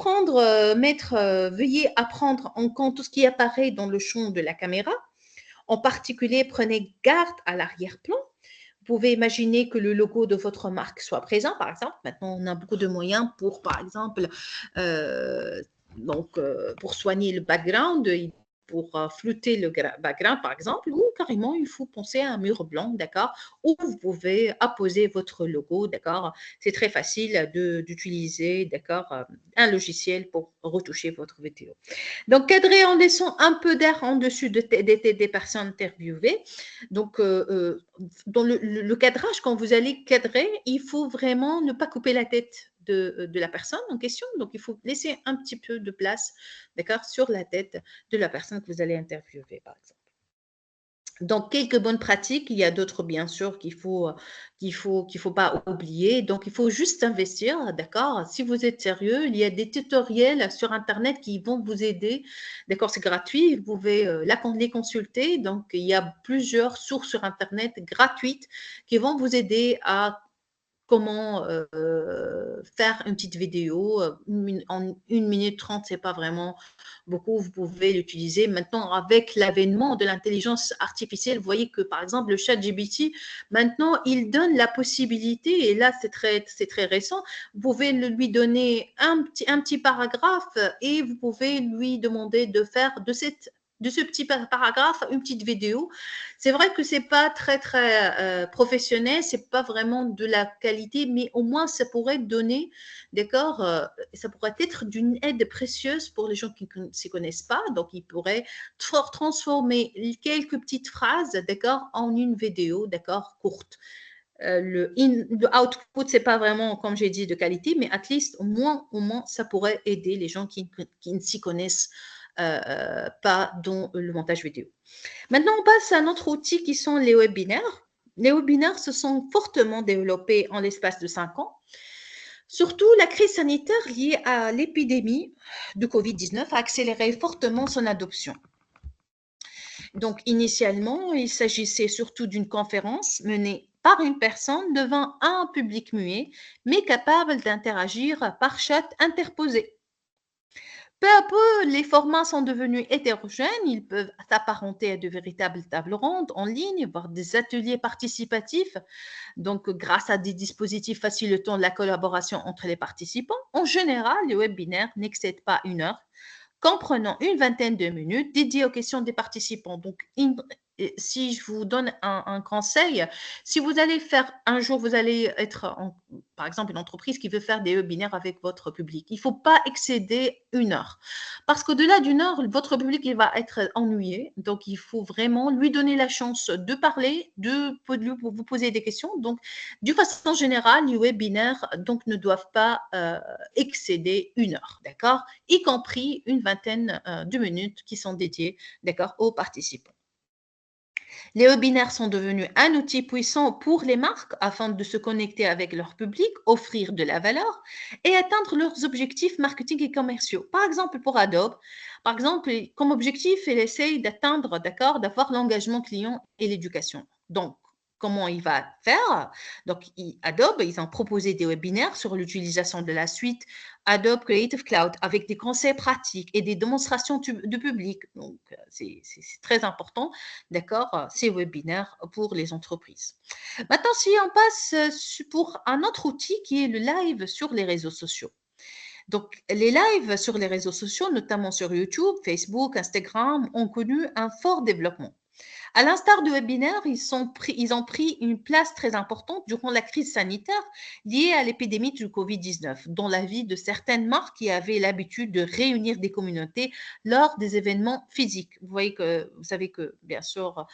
veiller à prendre en compte tout ce qui apparaît dans le champ de la caméra. En particulier, prenez garde à l'arrière-plan. Vous pouvez imaginer que le logo de votre marque soit présent, par exemple. Maintenant, on a beaucoup de moyens pour, par exemple, pour soigner le background, pour flouter le background, par exemple, ou carrément, il faut penser à un mur blanc, d'accord, où vous pouvez apposer votre logo, d'accord. C'est très facile d'utiliser, d'accord, un logiciel pour retoucher votre vidéo. Donc, cadrer en laissant un peu d'air en dessus des personnes interviewées. Donc, dans le cadrage, quand vous allez cadrer, il faut vraiment ne pas couper la tête de la personne en question. Donc, il faut laisser un petit peu de place, d'accord, sur la tête de la personne que vous allez interviewer, par exemple. Donc, quelques bonnes pratiques. Il y a d'autres, bien sûr, qu'il faut pas oublier. Donc, il faut juste investir, d'accord? Si vous êtes sérieux, il y a des tutoriels sur Internet qui vont vous aider. D'accord, c'est gratuit. Vous pouvez les consulter. Donc, il y a plusieurs sources sur Internet gratuites qui vont vous aider à comment faire une petite vidéo en 1 minute 30, c'est pas vraiment beaucoup, vous pouvez l'utiliser. Maintenant, avec l'avènement de l'intelligence artificielle, vous voyez que par exemple le ChatGPT, maintenant il donne la possibilité, et là c'est très récent, vous pouvez lui donner un petit paragraphe et vous pouvez lui demander de faire de ce petit paragraphe une petite vidéo. C'est vrai que c'est pas très très professionnel, c'est pas vraiment de la qualité, mais au moins ça pourrait donner, d'accord, ça pourrait être d'une aide précieuse pour les gens qui ne s'y connaissent pas. Donc ils pourraient transformer quelques petites phrases, d'accord, en une vidéo, d'accord, courte. Le output, c'est pas vraiment, comme j'ai dit, de qualité, mais at least, au moins, ça pourrait aider les gens qui ne s'y connaissent pas dans le montage vidéo. Maintenant, on passe à un autre outil qui sont les webinaires. Les webinaires se sont fortement développés en l'espace de 5 ans. Surtout, la crise sanitaire liée à l'épidémie de Covid-19 a accéléré fortement son adoption. Donc, initialement, il s'agissait surtout d'une conférence menée par une personne devant un public muet, mais capable d'interagir par chat interposé. Peu à peu, les formats sont devenus hétérogènes. Ils peuvent s'apparenter à de véritables tables rondes en ligne, voire des ateliers participatifs. Donc, grâce à des dispositifs facilitant la collaboration entre les participants, en général, les webinaires n'excèdent pas 1 heure, comprenant une vingtaine de minutes dédiées aux questions des participants. Donc, si je vous donne un conseil, si vous allez faire un jour, vous allez être, par exemple, une entreprise qui veut faire des webinaires avec votre public, il ne faut pas excéder 1 heure. Parce qu'au-delà d'1 heure, votre public il va être ennuyé. Donc, il faut vraiment lui donner la chance de parler, de vous poser des questions. Donc, d'une façon générale, les webinaires donc, ne doivent pas excéder 1 heure, d'accord? Y compris une vingtaine de minutes qui sont dédiées, d'accord, aux participants. Les webinaires sont devenus un outil puissant pour les marques afin de se connecter avec leur public, offrir de la valeur et atteindre leurs objectifs marketing et commerciaux. Par exemple, pour Adobe, par exemple, comme objectif, il essaye d'atteindre, d'accord, d'avoir l'engagement client et l'éducation. Donc, comment il va faire? Donc, Adobe, ils ont proposé des webinaires sur l'utilisation de la suite Adobe Creative Cloud avec des conseils pratiques et des démonstrations de public. Donc, c'est très important, d'accord, ces webinaires pour les entreprises. Maintenant, si on passe pour un autre outil qui est le live sur les réseaux sociaux. Donc, les lives sur les réseaux sociaux, notamment sur YouTube, Facebook, Instagram, ont connu un fort développement. À l'instar de webinaires, ils ont pris une place très importante durant la crise sanitaire liée à l'épidémie du Covid-19, dans la vie de certaines marques qui avaient l'habitude de réunir des communautés lors des événements physiques. Vous savez que, bien sûr,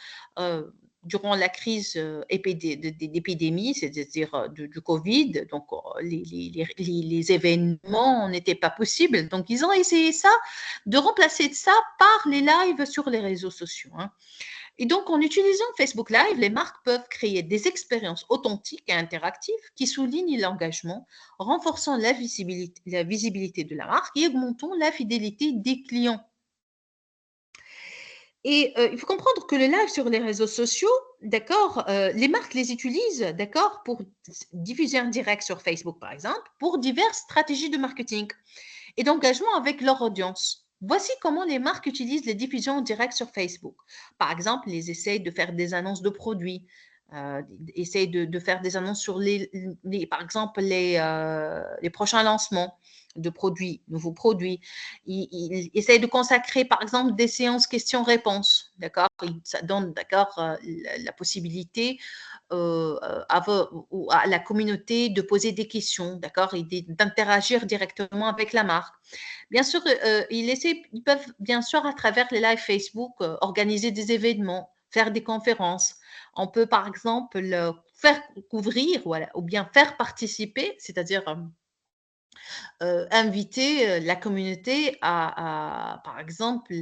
durant la crise d'épidémie, c'est-à-dire du Covid, donc les événements n'étaient pas possibles. Donc, ils ont essayé ça, de remplacer ça par les lives sur les réseaux sociaux. Hein. Et donc, en utilisant Facebook Live, les marques peuvent créer des expériences authentiques et interactives qui soulignent l'engagement, renforçant la visibilité de la marque et augmentant la fidélité des clients. Et il faut comprendre que le live sur les réseaux sociaux, d'accord, les marques les utilisent, d'accord, pour diffuser en direct sur Facebook, par exemple, pour diverses stratégies de marketing et d'engagement avec leur audience. Voici comment les marques utilisent les diffusions en direct sur Facebook. Par exemple, ils essayent de faire des annonces de produits, essayent de faire des annonces sur par exemple, les prochains lancements de produits, nouveaux produits. Ils essayent de consacrer, par exemple, des séances questions-réponses. D'accord? Ça donne, d'accord, la possibilité à la communauté de poser des questions, d'accord, et d'interagir directement avec la marque. Bien sûr, ils peuvent, bien sûr, à travers les lives Facebook, organiser des événements, faire des conférences. On peut, par exemple, faire couvrir ou bien faire participer, c'est-à-dire inviter la communauté par exemple,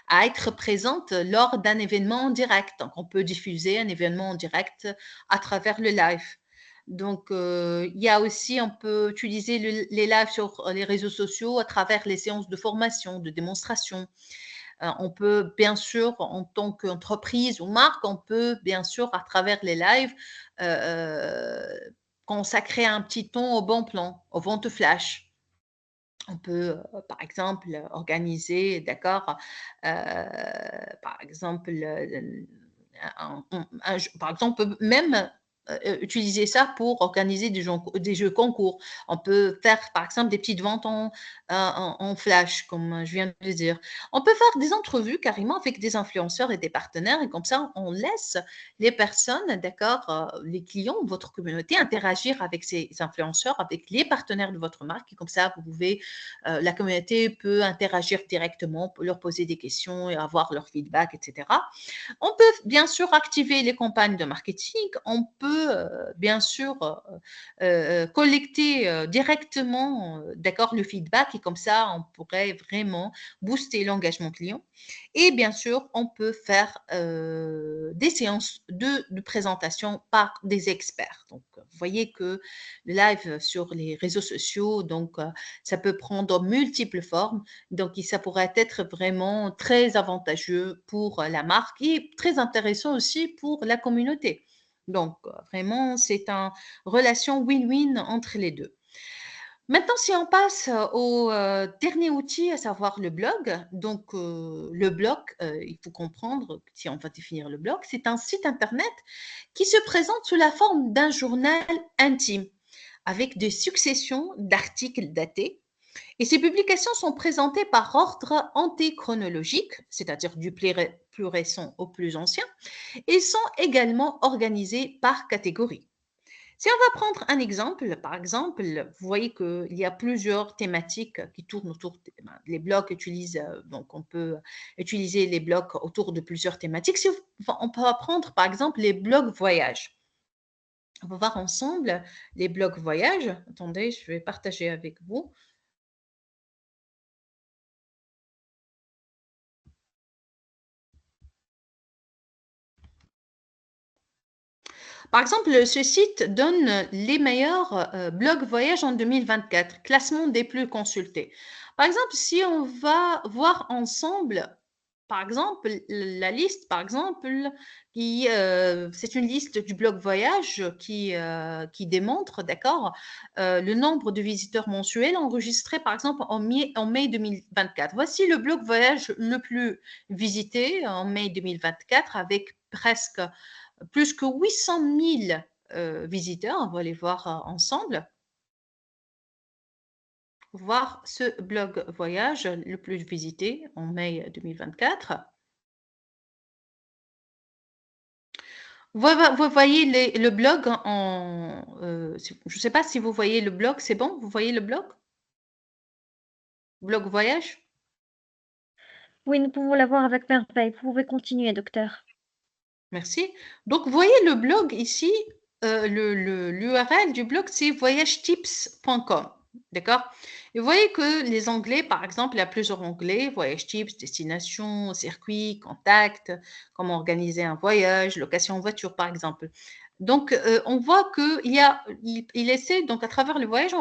à être présente lors d'un événement en direct. Donc, on peut diffuser un événement en direct à travers le live. Donc, il y a aussi, on peut utiliser les lives sur les réseaux sociaux à travers les séances de formation, de démonstration. On peut, bien sûr, en tant qu'entreprise ou marque, on peut, bien sûr, à travers les lives, consacrer un petit temps au bon plan, aux ventes flash. On peut, par exemple, organiser, d'accord, par exemple, par exemple, on peut même utiliser ça pour organiser des jeux concours. On peut faire, par exemple, des petites ventes en flash, comme je viens de le dire. On peut faire des entrevues carrément avec des influenceurs et des partenaires, et comme ça, on laisse les personnes, d'accord, les clients, votre communauté, interagir avec ces influenceurs, avec les partenaires de votre marque, et comme ça, vous pouvez la communauté peut interagir directement, leur poser des questions et avoir leur feedback, etc. On peut bien sûr activer les campagnes de marketing, on peut bien sûr collecter directement d'accord, le feedback et comme ça, on pourrait vraiment booster l'engagement client. Et bien sûr, on peut faire des séances de présentation par des experts. Donc, vous voyez que le live sur les réseaux sociaux, donc, ça peut prendre multiples formes. Donc, ça pourrait être vraiment très avantageux pour la marque et très intéressant aussi pour la communauté. Donc, vraiment, c'est une relation win-win entre les deux. Maintenant, si on passe au dernier outil, à savoir le blog. Donc, le blog, il faut comprendre, si on va définir le blog, c'est un site Internet qui se présente sous la forme d'un journal intime, avec des successions d'articles datés. Et ces publications sont présentées par ordre antéchronologique, c'est-à-dire du plus récent au plus ancien, et sont également organisées par catégorie. Si on va prendre un exemple, par exemple, vous voyez qu'il y a plusieurs thématiques qui tournent autour, les blogs utilisent, donc on peut utiliser les blogs autour de plusieurs thématiques. Si on peut prendre par exemple les blogs voyage. On va voir ensemble les blogs voyage. Attendez, je vais partager avec vous. Par exemple, ce site donne les meilleurs blogs voyage en 2024, classement des plus consultés. Par exemple, si on va voir ensemble, par exemple, la liste, par exemple, c'est une liste du blog voyage qui démontre, d'accord, le nombre de visiteurs mensuels enregistrés, par exemple, en mai 2024. Voici le blog voyage le plus visité en mai 2024 avec presque plus que 800 000 visiteurs. On va les voir ensemble. Voir ce blog voyage le plus visité en mai 2024. Vous voyez le blog je ne sais pas si vous voyez le blog, c'est bon? Vous voyez le blog? Blog voyage? Oui, nous pouvons la voir avec merveille. Vous pouvez continuer, docteur. Merci. Donc, vous voyez le blog ici, l'URL du blog, c'est voyagetips.com. D'accord? Et vous voyez que les onglets, par exemple, il y a plusieurs onglets, voyage tips, destination, circuit, contact, comment organiser un voyage, location en voiture, par exemple. Donc, on voit qu'il essaie, donc à travers le voyage,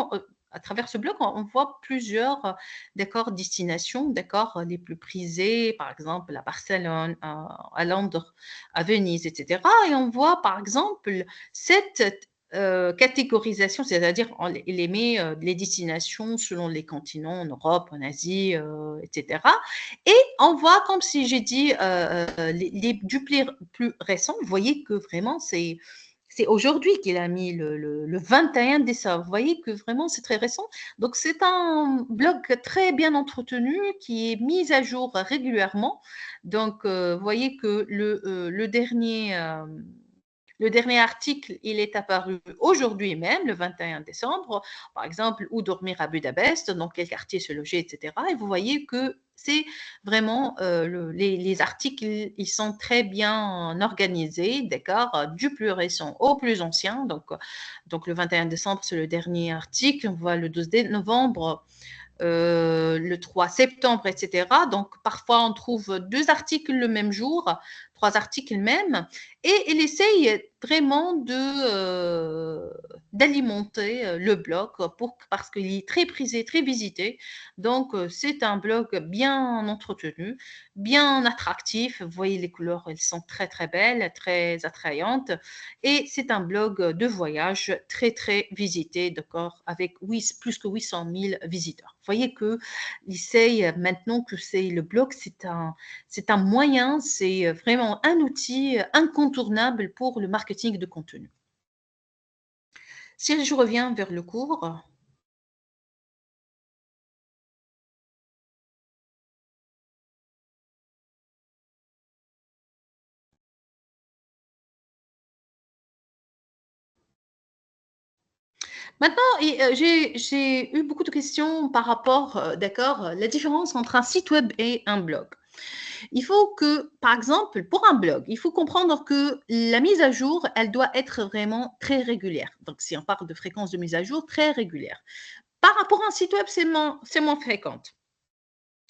à travers ce blog, on voit plusieurs d'accord, destinations, d'accord, les plus prisées, par exemple à Barcelone, à Londres, à Venise, etc. Et on voit, par exemple, cette catégorisation, c'est-à-dire il met les destinations selon les continents, en Europe, en Asie, etc. Et on voit, comme si j'ai dit, du plus récent, vous voyez que vraiment, c'est aujourd'hui qu'il a mis le 21 décembre. Vous voyez que vraiment, c'est très récent. Donc, c'est un blog très bien entretenu qui est mis à jour régulièrement. Donc, vous voyez que le dernier article, il est apparu aujourd'hui même, le 21 décembre, par exemple, où dormir à Budapest, dans quel quartier se loger, etc. Et vous voyez que c'est vraiment, les articles, ils sont très bien organisés, d'accord, du plus récent au plus ancien. Donc le 21 décembre, c'est le dernier article. On voit le 12 novembre, le 3 septembre, etc. Donc, parfois, on trouve deux articles le même jour, trois articles même, et il essaye vraiment d'alimenter le blog parce qu'il est très prisé, très visité. Donc, c'est un blog bien entretenu, bien attractif. Vous voyez, les couleurs, elles sont très, très belles, très attrayantes. Et c'est un blog de voyage très, très visité, d'accord, avec plus que 800 000 visiteurs. Vous voyez qu'il essaye maintenant que le blog, c'est un moyen, c'est vraiment un outil incontournable pour le marketing de contenu. Si je reviens vers le cours, maintenant, j'ai eu beaucoup de questions par rapport, d'accord, la différence entre un site web et un blog. Il faut que, par exemple, pour un blog, il faut comprendre que la mise à jour, elle doit être vraiment très régulière. Donc, si on parle de fréquence de mise à jour, très régulière. Par rapport à un site web, c'est moins fréquente.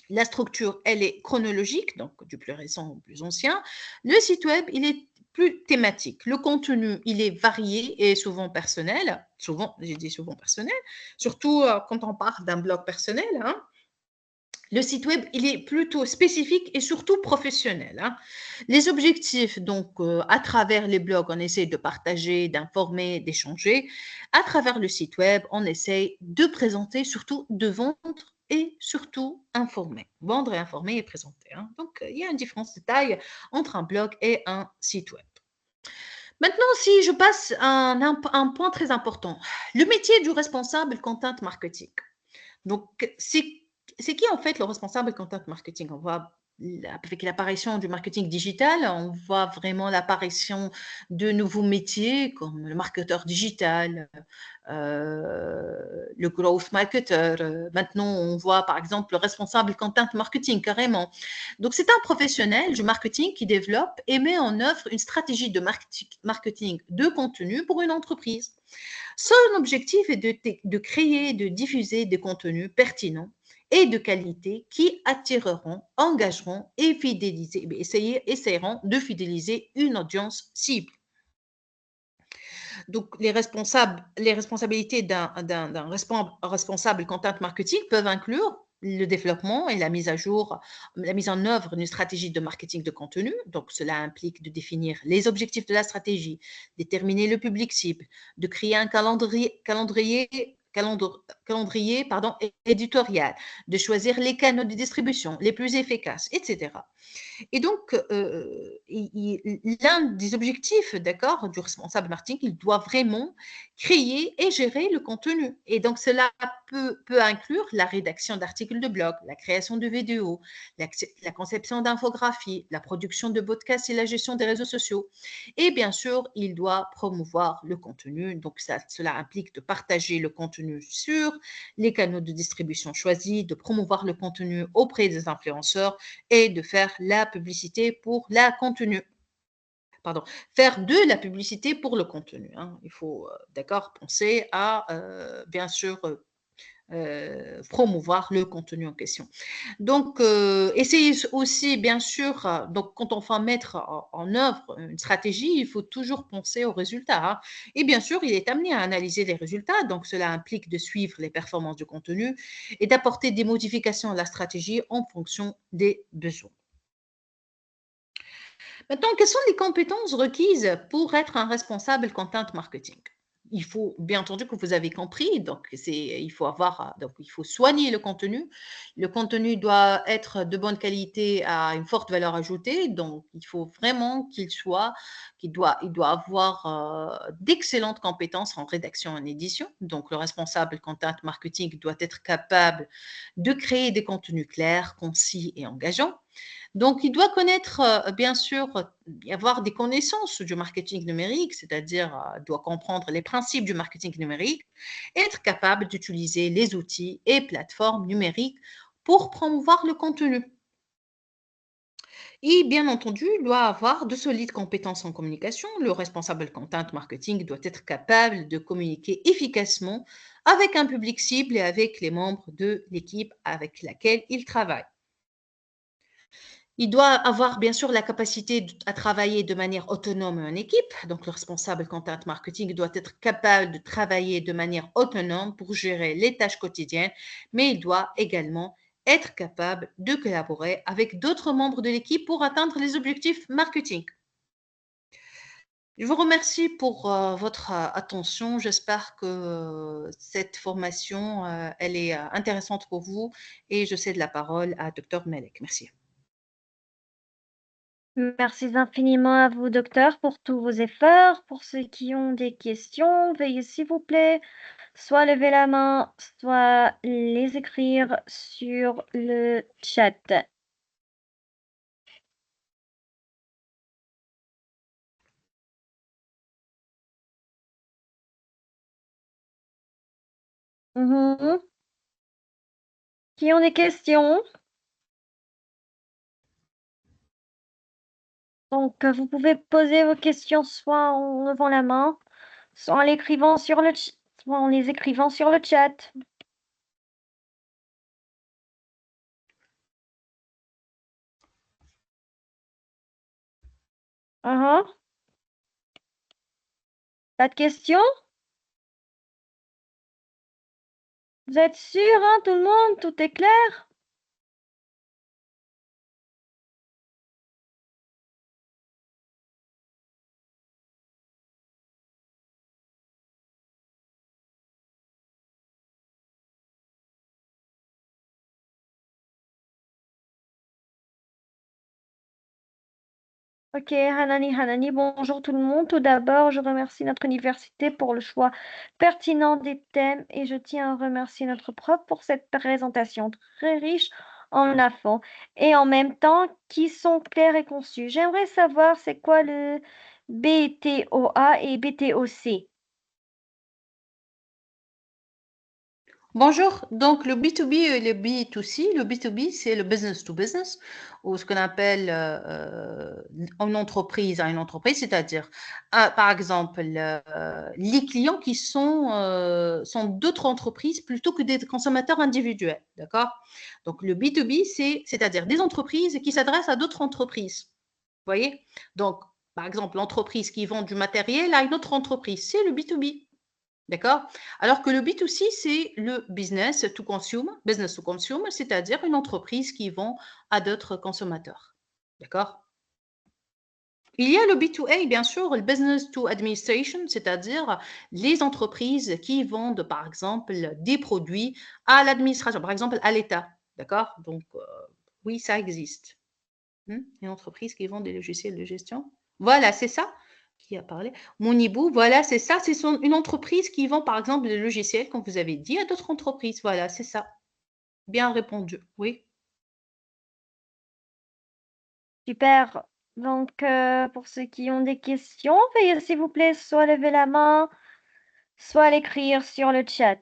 La structure, elle est chronologique, donc du plus récent au plus ancien. Le site web, il est plus thématique. Le contenu, il est varié et souvent personnel. Souvent, j'ai dit souvent personnel, surtout quand on parle d'un blog personnel. Hein. Le site web, il est plutôt spécifique et surtout professionnel. Hein. Les objectifs, donc, à travers les blogs, on essaie de partager, d'informer, d'échanger. À travers le site web, on essaie de présenter, surtout de vendre et surtout informer. Vendre et informer et présenter. Hein. Donc, il y a une différence de taille entre un blog et un site web. Maintenant, si je passe à un point très important, le métier du responsable content marketing. Donc, c'est qui en fait le responsable content marketing? On voit avec l'apparition du marketing digital, on voit vraiment l'apparition de nouveaux métiers comme le marketeur digital, le growth marketer. Maintenant, on voit par exemple le responsable content marketing carrément. Donc, c'est un professionnel du marketing qui développe et met en œuvre une stratégie de marketing de contenu pour une entreprise. Son objectif est de créer, de diffuser des contenus pertinents et de qualité qui attireront, engageront et essaieront de fidéliser une audience cible. Donc, les responsabilités d'un responsable content marketing peuvent inclure le développement et la mise en œuvre d'une stratégie de marketing de contenu. Donc, cela implique de définir les objectifs de la stratégie, déterminer le public cible, de créer un calendrier éditorial, de choisir les canaux de distribution les plus efficaces, etc. Et donc, l'un des objectifs, d'accord, du responsable marketing, il doit vraiment créer et gérer le contenu. Et donc, cela peut inclure la rédaction d'articles de blog, la création de vidéos, la conception d'infographies, la production de podcasts et la gestion des réseaux sociaux. Et bien sûr, il doit promouvoir le contenu. Donc, cela implique de partager le contenu sur les canaux de distribution choisis, de promouvoir le contenu auprès des influenceurs et de faire la publicité pour la contenu. Pardon, faire de la publicité pour le contenu. Hein. Il faut, d'accord, penser à, bien sûr, promouvoir le contenu en question. Donc, essayez aussi, bien sûr, donc quand on va mettre en œuvre une stratégie, il faut toujours penser aux résultats. Hein. Et bien sûr, il est amené à analyser les résultats. Donc, cela implique de suivre les performances du contenu et d'apporter des modifications à la stratégie en fonction des besoins. Maintenant, quelles sont les compétences requises pour être un responsable content marketing? Il faut, bien entendu, que vous avez compris, donc il faut soigner le contenu. Le contenu doit être de bonne qualité à une forte valeur ajoutée, donc il faut vraiment qu'il doit avoir d'excellentes compétences en rédaction et en édition. Donc le responsable content marketing doit être capable de créer des contenus clairs, concis et engageants. Donc, il doit connaître, bien sûr, avoir des connaissances du marketing numérique, c'est-à-dire, doit comprendre les principes du marketing numérique, être capable d'utiliser les outils et plateformes numériques pour promouvoir le contenu. Et bien entendu, il doit avoir de solides compétences en communication. Le responsable content marketing doit être capable de communiquer efficacement avec un public cible et avec les membres de l'équipe avec laquelle il travaille. Il doit avoir bien sûr la capacité à travailler de manière autonome en équipe. Donc, le responsable content marketing doit être capable de travailler de manière autonome pour gérer les tâches quotidiennes, mais il doit également être capable de collaborer avec d'autres membres de l'équipe pour atteindre les objectifs marketing. Je vous remercie pour votre attention. J'espère que cette formation, elle est intéressante pour vous et je cède la parole à Dr. Melek. Merci. Merci infiniment à vous, docteur, pour tous vos efforts. Pour ceux qui ont des questions, veuillez s'il vous plaît soit lever la main, soit les écrire sur le chat. Mhm. Qui ont des questions? Donc, vous pouvez poser vos questions soit en levant la main, soit en l'écrivant sur le soit en les écrivant sur le chat. Mhm. Pas de questions? Vous êtes sûr, hein, tout le monde? Tout est clair? Ok, Hanani, bonjour tout le monde. Tout d'abord, je remercie notre université pour le choix pertinent des thèmes et je tiens à remercier notre prof pour cette présentation très riche en infos et en même temps qui sont clairs et conçus. J'aimerais savoir c'est quoi le BTOA et BTOC. Bonjour, donc le B2B et le B2C. Le B2B, c'est le business to business, ou ce qu'on appelle une entreprise à une entreprise, c'est-à-dire, par exemple, les clients qui sont d'autres entreprises plutôt que des consommateurs individuels, d'accord? Donc le B2B, c'est-à-dire des entreprises qui s'adressent à d'autres entreprises, vous voyez? Donc, par exemple, l'entreprise qui vend du matériel à une autre entreprise. C'est le B2B. D'accord? Alors que le B2C, c'est le business to consumer, c'est-à-dire une entreprise qui vend à d'autres consommateurs. D'accord? Il y a le B2A, bien sûr, le business to administration, c'est-à-dire les entreprises qui vendent, par exemple, des produits à l'administration, par exemple, à l'État. D'accord? Donc, oui, ça existe. Une entreprise qui vend des logiciels de gestion. Voilà, c'est ça qui a parlé. Monibou, voilà, c'est ça. C'est une entreprise qui vend, par exemple, des logiciels, comme vous avez dit, à d'autres entreprises. Voilà, c'est ça. Bien répondu. Oui. Super. Donc, pour ceux qui ont des questions, veuillez s'il vous plaît soit lever la main, soit l'écrire sur le chat.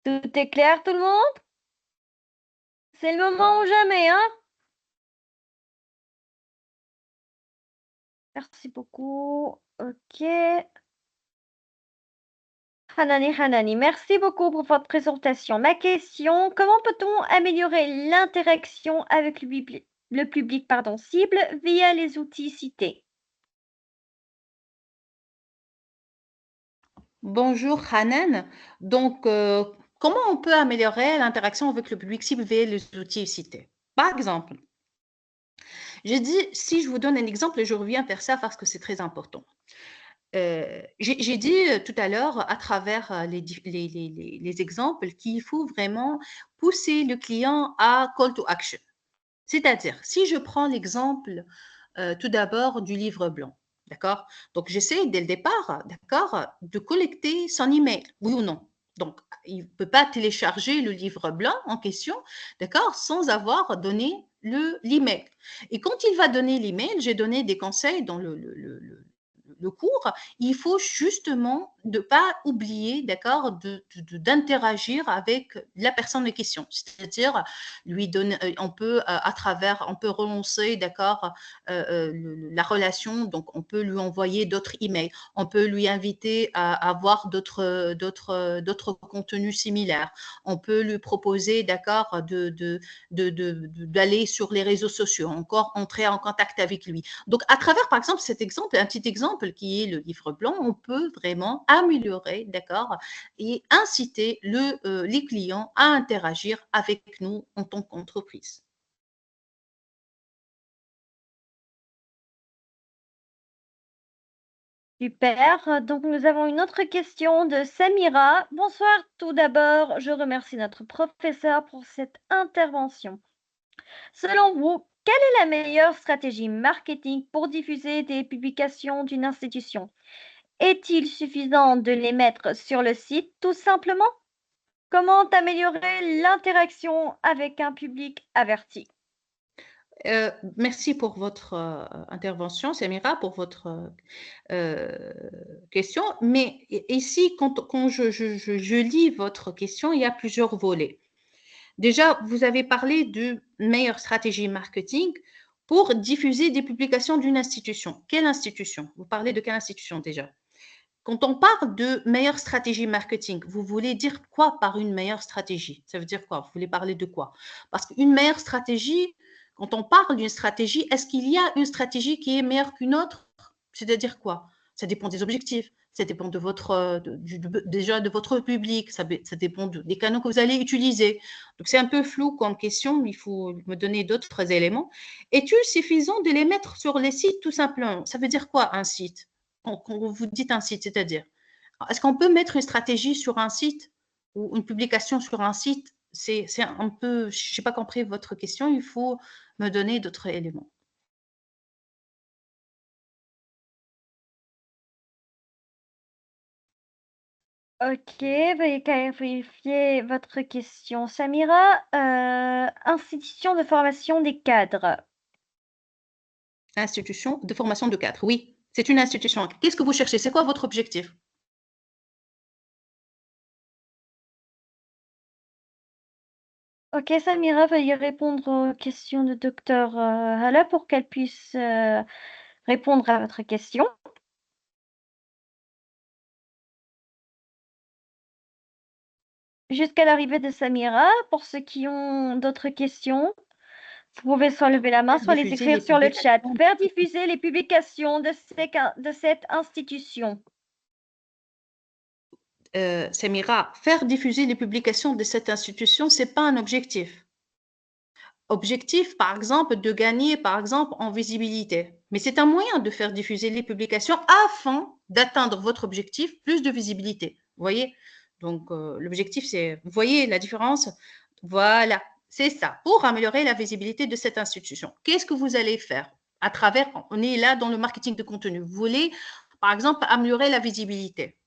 Tout est clair, tout le monde? C'est le moment ou jamais, hein? Merci beaucoup. Ok. Hanani, merci beaucoup pour votre présentation. Ma question, comment peut-on améliorer l'interaction avec le public cible via les outils cités? Bonjour, Hanan. Donc, comment on peut améliorer l'interaction avec le public cible via les outils cités? Par exemple, j'ai dit, si je vous donne un exemple, et je reviens vers ça parce que c'est très important. J'ai dit tout à l'heure, à travers les exemples, qu'il faut vraiment pousser le client à call to action. C'est-à-dire, si je prends l'exemple tout d'abord du livre blanc, d'accord? Donc, j'essaie dès le départ, d'accord, de collecter son email, oui ou non. Donc, il ne peut pas télécharger le livre blanc en question, d'accord, sans avoir donné l'email. Et quand il va donner l'email, j'ai donné des conseils dans le cours, il faut justement ne pas oublier, d'accord, d'interagir avec la personne en question. C'est-à-dire, lui donner, on peut à travers, on peut relancer, d'accord, la relation, donc on peut lui envoyer d'autres emails, on peut lui inviter à avoir d'autres contenus similaires, on peut lui proposer, d'accord, d'aller sur les réseaux sociaux, encore entrer en contact avec lui. Donc, à travers, par exemple, cet exemple, un petit exemple qui est le livre blanc, on peut vraiment améliorer, d'accord, et inciter les clients à interagir avec nous en tant qu'entreprise. Super. Donc, nous avons une autre question de Samira. Bonsoir. Tout d'abord, je remercie notre professeur pour cette intervention. Selon vous, quelle est la meilleure stratégie marketing pour diffuser des publications d'une institution? Est-il suffisant de les mettre sur le site, tout simplement? Comment améliorer l'interaction avec un public averti? Merci pour votre intervention, Samira, pour votre question. Mais ici, quand je lis votre question, il y a plusieurs volets. Déjà, vous avez parlé de meilleure stratégie marketing pour diffuser des publications d'une institution. Quelle institution? Vous parlez de quelle institution déjà? Quand on parle de meilleure stratégie marketing, vous voulez dire quoi par une meilleure stratégie? Ça veut dire quoi? Vous voulez parler de quoi? Parce qu'une meilleure stratégie, quand on parle d'une stratégie, est-ce qu'il y a une stratégie qui est meilleure qu'une autre? C'est-à-dire quoi? Ça dépend des objectifs, ça dépend de votre, déjà de votre public, ça dépend des canaux que vous allez utiliser. Donc c'est un peu flou comme question, il faut me donner d'autres éléments. Est-il suffisant de les mettre sur les sites tout simplement? Ça veut dire quoi un site? Quand vous dites un site, c'est-à-dire, est-ce qu'on peut mettre une stratégie sur un site ou une publication sur un site? C'est un peu, je n'ai pas compris votre question, il faut me donner d'autres éléments. Ok, veuillez clarifier votre question. Samira, institution de formation des cadres. Institution de formation de cadre, oui, c'est une institution. Qu'est-ce que vous cherchez? C'est quoi votre objectif? Ok, Samira, veuillez répondre aux questions de Dr Hala pour qu'elle puisse répondre à votre question. jusqu'à l'arrivée de Samira. Pour ceux qui ont d'autres questions, vous pouvez soit lever la main, Faire soit les diffuser écrire les sur le chat. publications. Faire diffuser les publications de cette institution. Samira, faire diffuser les publications de cette institution, ce n'est pas un objectif. Objectif, par exemple, de gagner, par exemple, en visibilité. Mais c'est un moyen de faire diffuser les publications afin d'atteindre votre objectif, plus de visibilité. Vous voyez? Donc, l'objectif, c'est, vous voyez la différence? Voilà, c'est ça, pour améliorer la visibilité de cette institution. Qu'est-ce que vous allez faire à travers, on est là dans le marketing de contenu. Vous voulez, par exemple, améliorer la visibilité.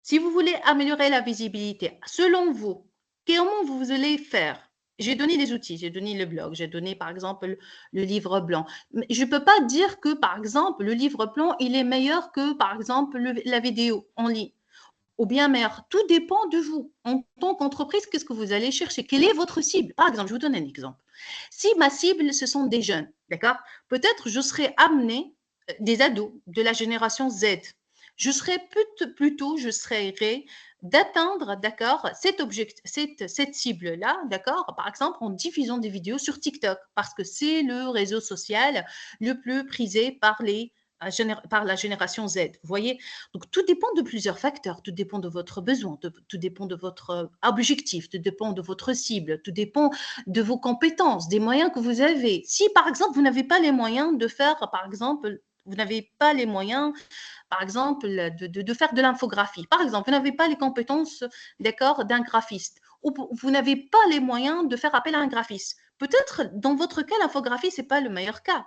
Si vous voulez améliorer la visibilité, selon vous, comment vous allez faire? J'ai donné des outils, j'ai donné le blog, j'ai donné par exemple le livre blanc. Je ne peux pas dire que par exemple le livre blanc, il est meilleur que par exemple la vidéo en ligne ou bien meilleur. Tout dépend de vous. En tant qu'entreprise, qu'est-ce que vous allez chercher? Quelle est votre cible? Par exemple, je vous donne un exemple. Si ma cible, ce sont des jeunes, d'accord? Peut-être je serai amené des ados de la génération Z. Je serai plutôt, je serai d'atteindre, d'accord, cette cible-là, d'accord, par exemple en diffusant des vidéos sur TikTok, parce que c'est le réseau social le plus prisé par la génération Z. Vous voyez? Donc, tout dépend de plusieurs facteurs. Tout dépend de votre besoin, tout dépend de votre objectif, tout dépend de votre cible, tout dépend de vos compétences, des moyens que vous avez. Si, par exemple, vous n'avez pas les moyens de faire, par exemple, vous n'avez pas les moyens, par exemple, de faire de l'infographie. Par exemple, vous n'avez pas les compétences, d'accord, d'un graphiste ou vous n'avez pas les moyens de faire appel à un graphiste. Peut-être, dans votre cas, l'infographie, ce n'est pas le meilleur cas.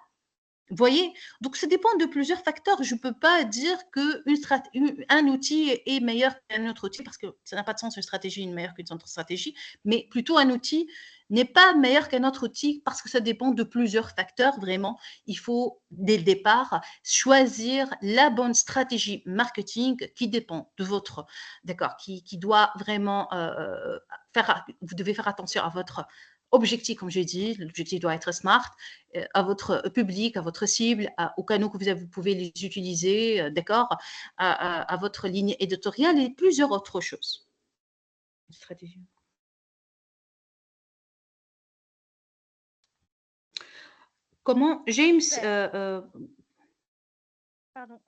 Vous voyez? Donc, ça dépend de plusieurs facteurs. Je ne peux pas dire qu'un outil est meilleur qu'un autre outil parce que ça n'a pas de sens une stratégie est meilleure qu'une autre stratégie, mais plutôt un outil n'est pas meilleur qu'un autre outil parce que ça dépend de plusieurs facteurs. Vraiment, il faut, dès le départ, choisir la bonne stratégie marketing qui dépend de votre, d'accord, qui doit vraiment vous devez faire attention à votre objectif, comme j'ai dit, l'objectif doit être smart, à votre public, à votre cible, aux canaux que vous pouvez les utiliser, d'accord, à votre ligne éditoriale et plusieurs autres choses. Stratégie. Comment, James, Pardon.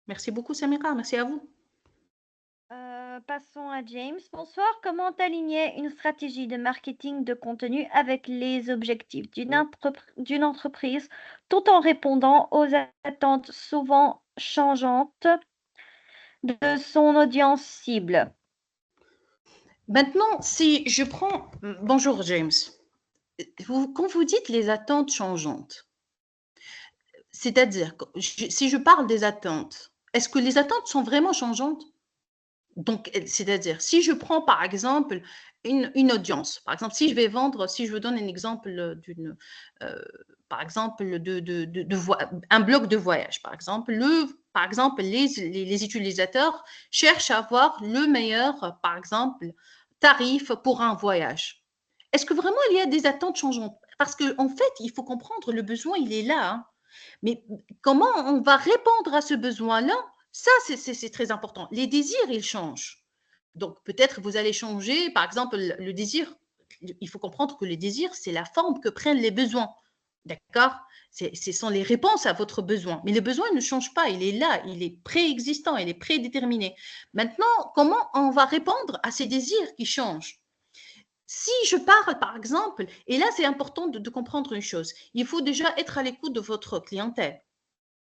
Merci beaucoup, Samira. Merci à vous. Passons à James. Bonsoir. Comment aligner une stratégie de marketing de contenu avec les objectifs d'une entreprise tout en répondant aux attentes souvent changeantes de son audience cible? Maintenant, si je prends... Bonjour, James. Quand vous dites les attentes changeantes, c'est-à-dire, si je parle des attentes, est-ce que les attentes sont vraiment changeantes? Donc, c'est-à-dire, si je prends par exemple une audience, par exemple, si je vais vendre, si je vous donne un exemple par exemple, un blog de voyage, par exemple, les utilisateurs cherchent à avoir le meilleur, par exemple, tarif pour un voyage. Est-ce que vraiment il y a des attentes changeantes? Parce qu'en fait, il faut comprendre, le besoin, il est là, hein. Mais comment on va répondre à ce besoin-là? Ça, c'est très important. Les désirs, ils changent. Donc, peut-être vous allez changer, par exemple, le désir. Il faut comprendre que le désir, c'est la forme que prennent les besoins. D'accord? Ce sont les réponses à votre besoin. Mais le besoin ne change pas. Il est là, il est préexistant, il est prédéterminé. Maintenant, comment on va répondre à ces désirs qui changent? Si je parle, par exemple, et là, c'est important de comprendre une chose, il faut déjà être à l'écoute de votre clientèle.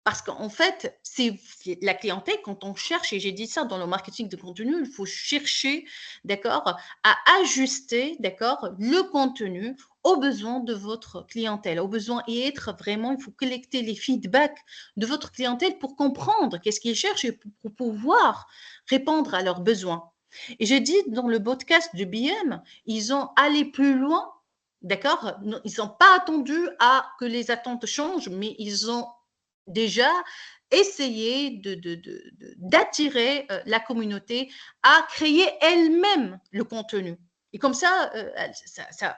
Parce qu'en fait, c'est la clientèle, quand on cherche, et j'ai dit ça dans le marketing de contenu, il faut chercher, d'accord, à ajuster, d'accord, le contenu aux besoins de votre clientèle, aux besoins et être vraiment, il faut collecter les feedbacks de votre clientèle pour comprendre qu'est-ce qu'ils cherchent et pour pouvoir répondre à leurs besoins. Et j'ai dit dans le podcast de BM, ils ont allé plus loin, d'accord, ils n'ont pas attendu à que les attentes changent, mais ils ont déjà essayer d'attirer la communauté à créer elle-même le contenu. Et comme ça,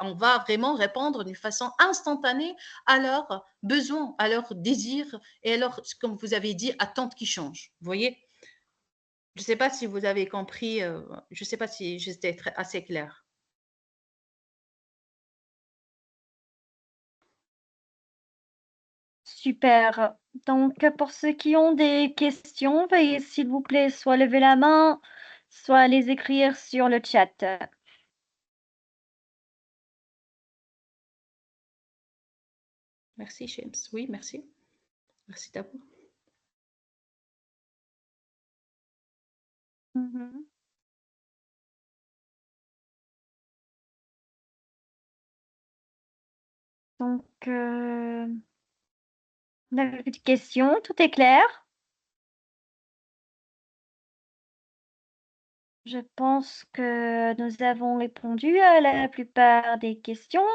on va vraiment répondre d'une façon instantanée à leurs besoins, à leurs désirs et à leurs, comme vous avez dit, attentes qui changent. Vous voyez? Je ne sais pas si vous avez compris, je ne sais pas si j'étais assez claire. Super. Donc, pour ceux qui ont des questions, veuillez s'il vous plaît soit lever la main, soit les écrire sur le chat. Merci, James. Oui, merci. Merci d'abord. Mhm. Donc, vous n'avez plus de questions, tout est clair? Je pense que nous avons répondu à la plupart des questions.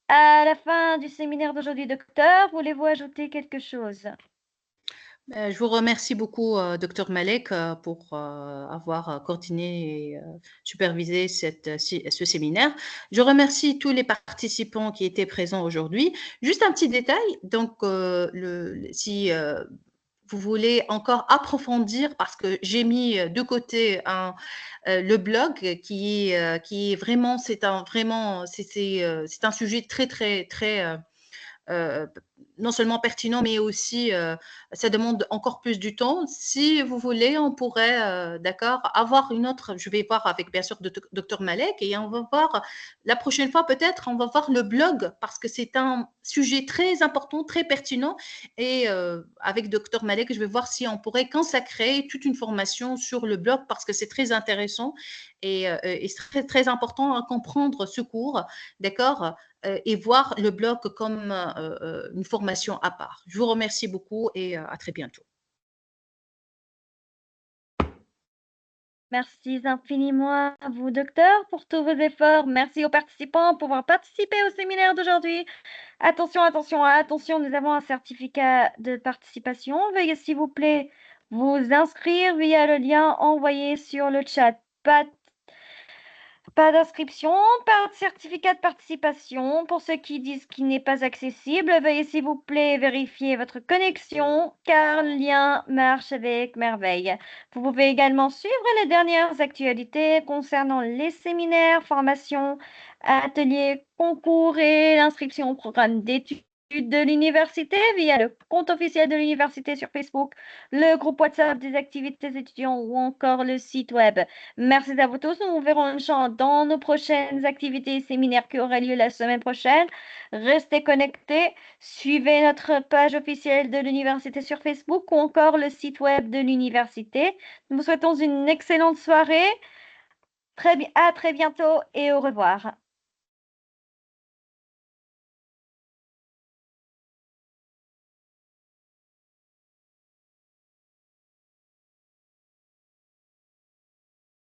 À la fin du séminaire d'aujourd'hui, docteur, voulez-vous ajouter quelque chose? Je vous remercie beaucoup, Dr Malek, pour avoir coordonné et supervisé ce séminaire. Je remercie tous les participants qui étaient présents aujourd'hui. Juste un petit détail, donc si vous voulez encore approfondir, parce que j'ai mis de côté le blog qui est vraiment, c'est un sujet très, très, très euh, non seulement pertinent, mais aussi ça demande encore plus du temps. Si vous voulez, on pourrait, d'accord, avoir une autre. Je vais voir avec bien sûr Dr Malek et on va voir la prochaine fois peut-être, on va voir le blog parce que c'est un sujet très important, très pertinent. Et avec Dr Malek, je vais voir si on pourrait consacrer toute une formation sur le blog parce que c'est très intéressant et c'est très, très important à comprendre ce cours, d'accord, et voir le blog comme une formation à part. Je vous remercie beaucoup et à très bientôt. Merci infiniment à vous, docteur, pour tous vos efforts. Merci aux participants pour avoir participé au séminaire d'aujourd'hui. Attention, attention, attention, nous avons un certificat de participation. Veuillez, s'il vous plaît, vous inscrire via le lien envoyé sur le chat. Pas d'inscription, pas de certificat de participation. Pour ceux qui disent qu'il n'est pas accessible, veuillez s'il vous plaît vérifier votre connexion car le lien marche avec merveille. Vous pouvez également suivre les dernières actualités concernant les séminaires, formations, ateliers, concours et l'inscription au programme d'études de l'université via le compte officiel de l'université sur Facebook, le groupe WhatsApp des activités étudiants ou encore le site web. Merci à vous tous. Nous nous verrons Inch'Allah dans nos prochaines activités et séminaires qui auraient lieu la semaine prochaine. Restez connectés. Suivez notre page officielle de l'université sur Facebook ou encore le site web de l'université. Nous vous souhaitons une excellente soirée. À très bientôt et au revoir.